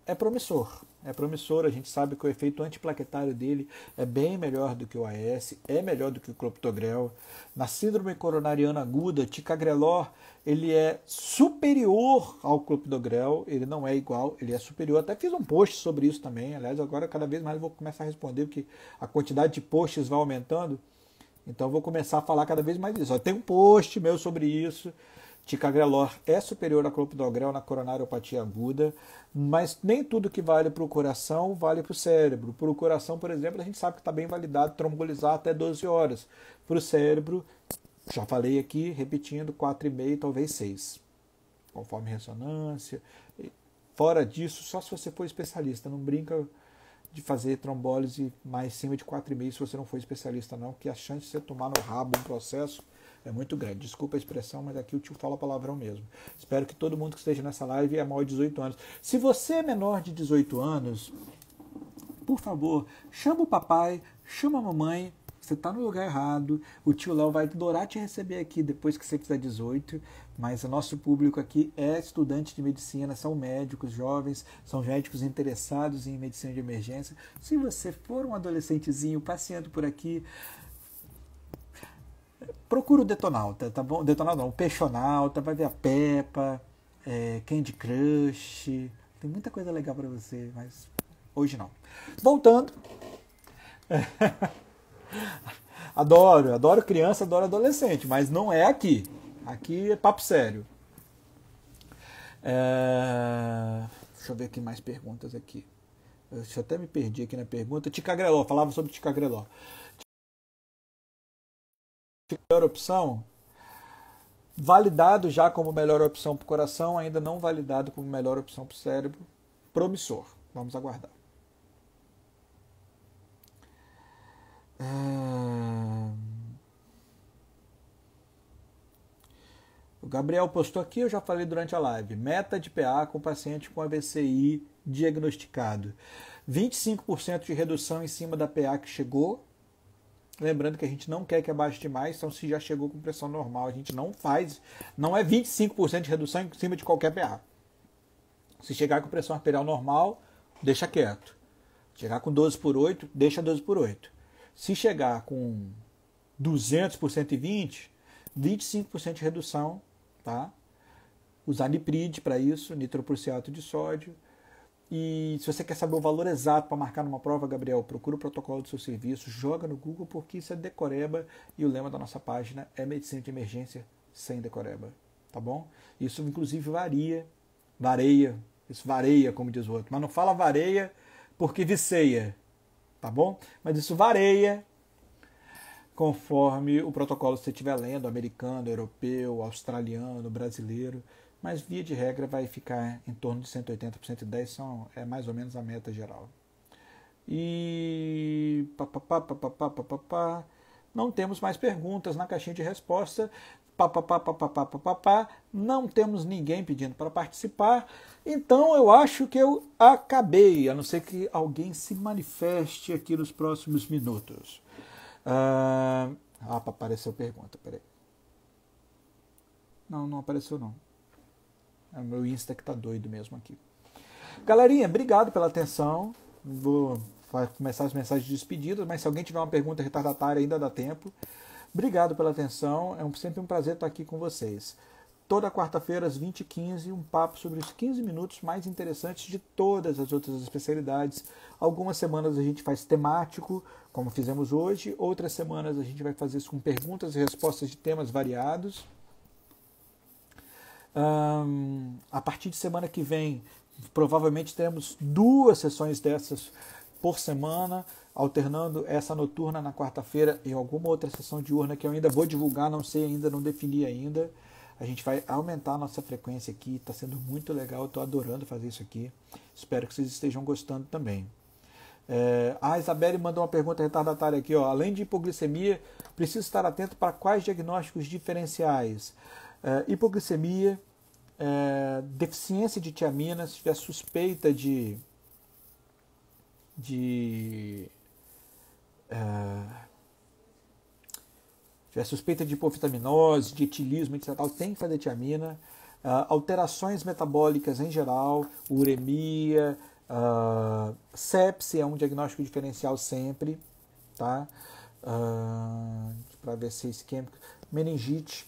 É promissor. É promissor, a gente sabe que o efeito antiplaquetário dele é bem melhor do que o AS, é melhor do que o clopidogrel. Na síndrome coronariana aguda, ticagrelor, ele é superior ao clopidogrel, ele não é igual, ele é superior. Até fiz um post sobre isso também, aliás, agora cada vez mais vou começar a responder, porque a quantidade de posts vai aumentando, então vou começar a falar cada vez mais disso. Tem um post meu sobre isso. Ticagrelor é superior a clopidogrel na coronariopatia aguda, mas nem tudo que vale para o coração vale para o cérebro. Para o coração, por exemplo, a gente sabe que está bem validado trombolizar até 12 horas. Para o cérebro, já falei aqui, repetindo, 4,5, talvez 6, conforme ressonância. Fora disso, só se você for especialista, não brinca de fazer trombólise mais cima de 4,5 se você não for especialista não, que a chance de você tomar no rabo um processo é muito grande. Desculpa a expressão, mas aqui o tio fala palavrão mesmo. Espero que todo mundo que esteja nessa live é maior de 18 anos. Se você é menor de 18 anos, por favor, chama o papai, chama a mamãe. Você está no lugar errado. O tio Léo vai adorar te receber aqui depois que você fizer 18. Mas o nosso público aqui é estudante de medicina, são médicos jovens, são médicos interessados em medicina de emergência. Se você for um adolescentezinho passeando por aqui, procura o Detonauta, tá bom? Detonauta não, o Peixonauta, vai ver a Peppa, Candy Crush, tem muita coisa legal para você, mas hoje não. Voltando, adoro criança, adoro adolescente, mas não é aqui. Aqui é papo sério. Deixa eu ver aqui mais perguntas aqui. Deixa eu até me perdi aqui na pergunta. Ticagrelor, falava sobre ticagrelor. Melhor opção, validado já como melhor opção para o coração, ainda não validado como melhor opção para o cérebro. Promissor. Vamos aguardar. O Gabriel postou aqui, eu já falei durante a live. Meta de PA com paciente com AVCI diagnosticado. 25% de redução em cima da PA que chegou. Lembrando que a gente não quer que abaixe demais, então se já chegou com pressão normal, a gente não faz, não é 25% de redução em cima de qualquer PA. Se chegar com pressão arterial normal, deixa quieto. Chegar com 12 por 8, deixa 12 por 8. Se chegar com 200 por 120, 25% de redução, tá? Usar nipride para isso, nitroprusiato de sódio. E se você quer saber o valor exato para marcar numa prova, Gabriel, procura o protocolo do seu serviço, joga no Google, porque isso é decoreba e o lema da nossa página é medicina de emergência sem decoreba, tá bom? Isso inclusive vareia, como diz o outro, mas não fala vareia porque viceia, tá bom? Mas isso vareia conforme o protocolo que você estiver lendo, americano, europeu, australiano, brasileiro. Mas, via de regra, vai ficar em torno de 180 por 110, é mais ou menos a meta geral. E... não temos mais perguntas na caixinha de resposta. Não temos ninguém pedindo para participar. Então, eu acho que eu acabei, a não ser que alguém se manifeste aqui nos próximos minutos. Apareceu pergunta, peraí. Não apareceu não. É o meu Insta que tá doido mesmo aqui. Galerinha, obrigado pela atenção. Vou começar as mensagens de despedida, mas se alguém tiver uma pergunta retardatária ainda dá tempo. Obrigado pela atenção. É sempre um prazer estar aqui com vocês. toda quarta-feira às 20h15, um papo sobre os 15 minutos mais interessantes de todas as outras especialidades. Algumas semanas a gente faz temático, como fizemos hoje, outras semanas a gente vai fazer isso com perguntas e respostas de temas variados. A partir de semana que vem, provavelmente teremos 2 sessões dessas por semana, alternando essa noturna na quarta-feira e alguma outra sessão diurna que eu ainda vou divulgar, não sei ainda, não defini ainda. A gente vai aumentar a nossa frequência aqui, está sendo muito legal, estou adorando fazer isso aqui. Espero que vocês estejam gostando também. A Isabelle mandou uma pergunta retardatária aqui, ó. Além de hipoglicemia, preciso estar atento para quais diagnósticos diferenciais? Hipoglicemia, deficiência de tiamina, se tiver suspeita de hipovitaminose, de etilismo, etc., tem que fazer tiamina. Alterações metabólicas em geral, uremia, sepse é um diagnóstico diferencial sempre, tá? Para ver se é isquêmico, meningite,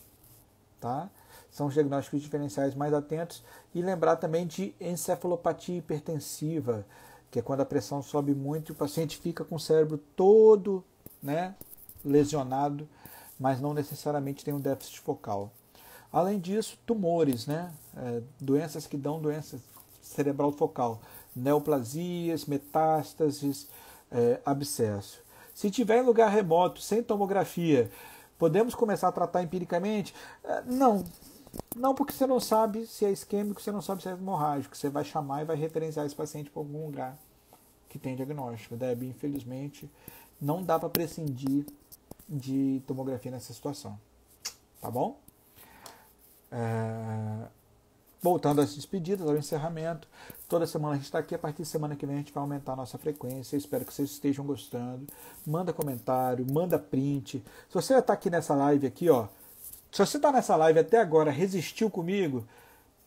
tá? São os diagnósticos diferenciais mais atentos. E lembrar também de encefalopatia hipertensiva, que é quando a pressão sobe muito e o paciente fica com o cérebro todo, né, lesionado, mas não necessariamente tem um déficit focal. Além disso, tumores, né, doenças que dão doença cerebral focal, neoplasias, metástases, abscesso. Se tiver em lugar remoto, sem tomografia, podemos começar a tratar empiricamente? Não, porque você não sabe se é isquêmico, você não sabe se é hemorrágico. Você vai chamar e vai referenciar esse paciente para algum lugar que tem diagnóstico. Deb, infelizmente, não dá para prescindir de tomografia nessa situação. Tá bom? Voltando às despedidas, ao encerramento, toda semana a gente está aqui, a partir de semana que vem a gente vai aumentar a nossa frequência, espero que vocês estejam gostando, manda comentário, manda print, se você está aqui nessa live aqui, ó, se você está nessa live até agora, resistiu comigo,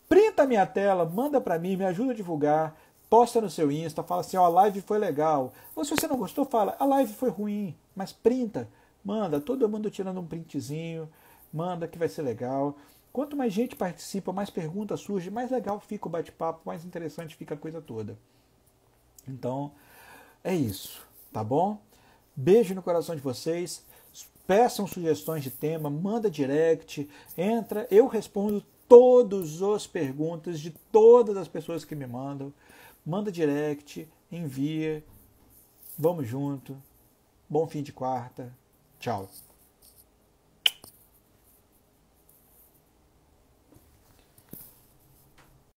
printa a minha tela, manda para mim, me ajuda a divulgar, posta no seu Insta, fala assim, ó, a live foi legal, ou se você não gostou, fala, a live foi ruim, mas printa, manda, todo mundo tirando um printzinho, manda que vai ser legal. Quanto mais gente participa, mais perguntas surgem, mais legal fica o bate-papo, mais interessante fica a coisa toda. Então, é isso, tá bom? Beijo no coração de vocês, peçam sugestões de tema, manda direct, entra, eu respondo todas as perguntas de todas as pessoas que me mandam, manda direct, envia, vamos junto, bom fim de quarta, tchau.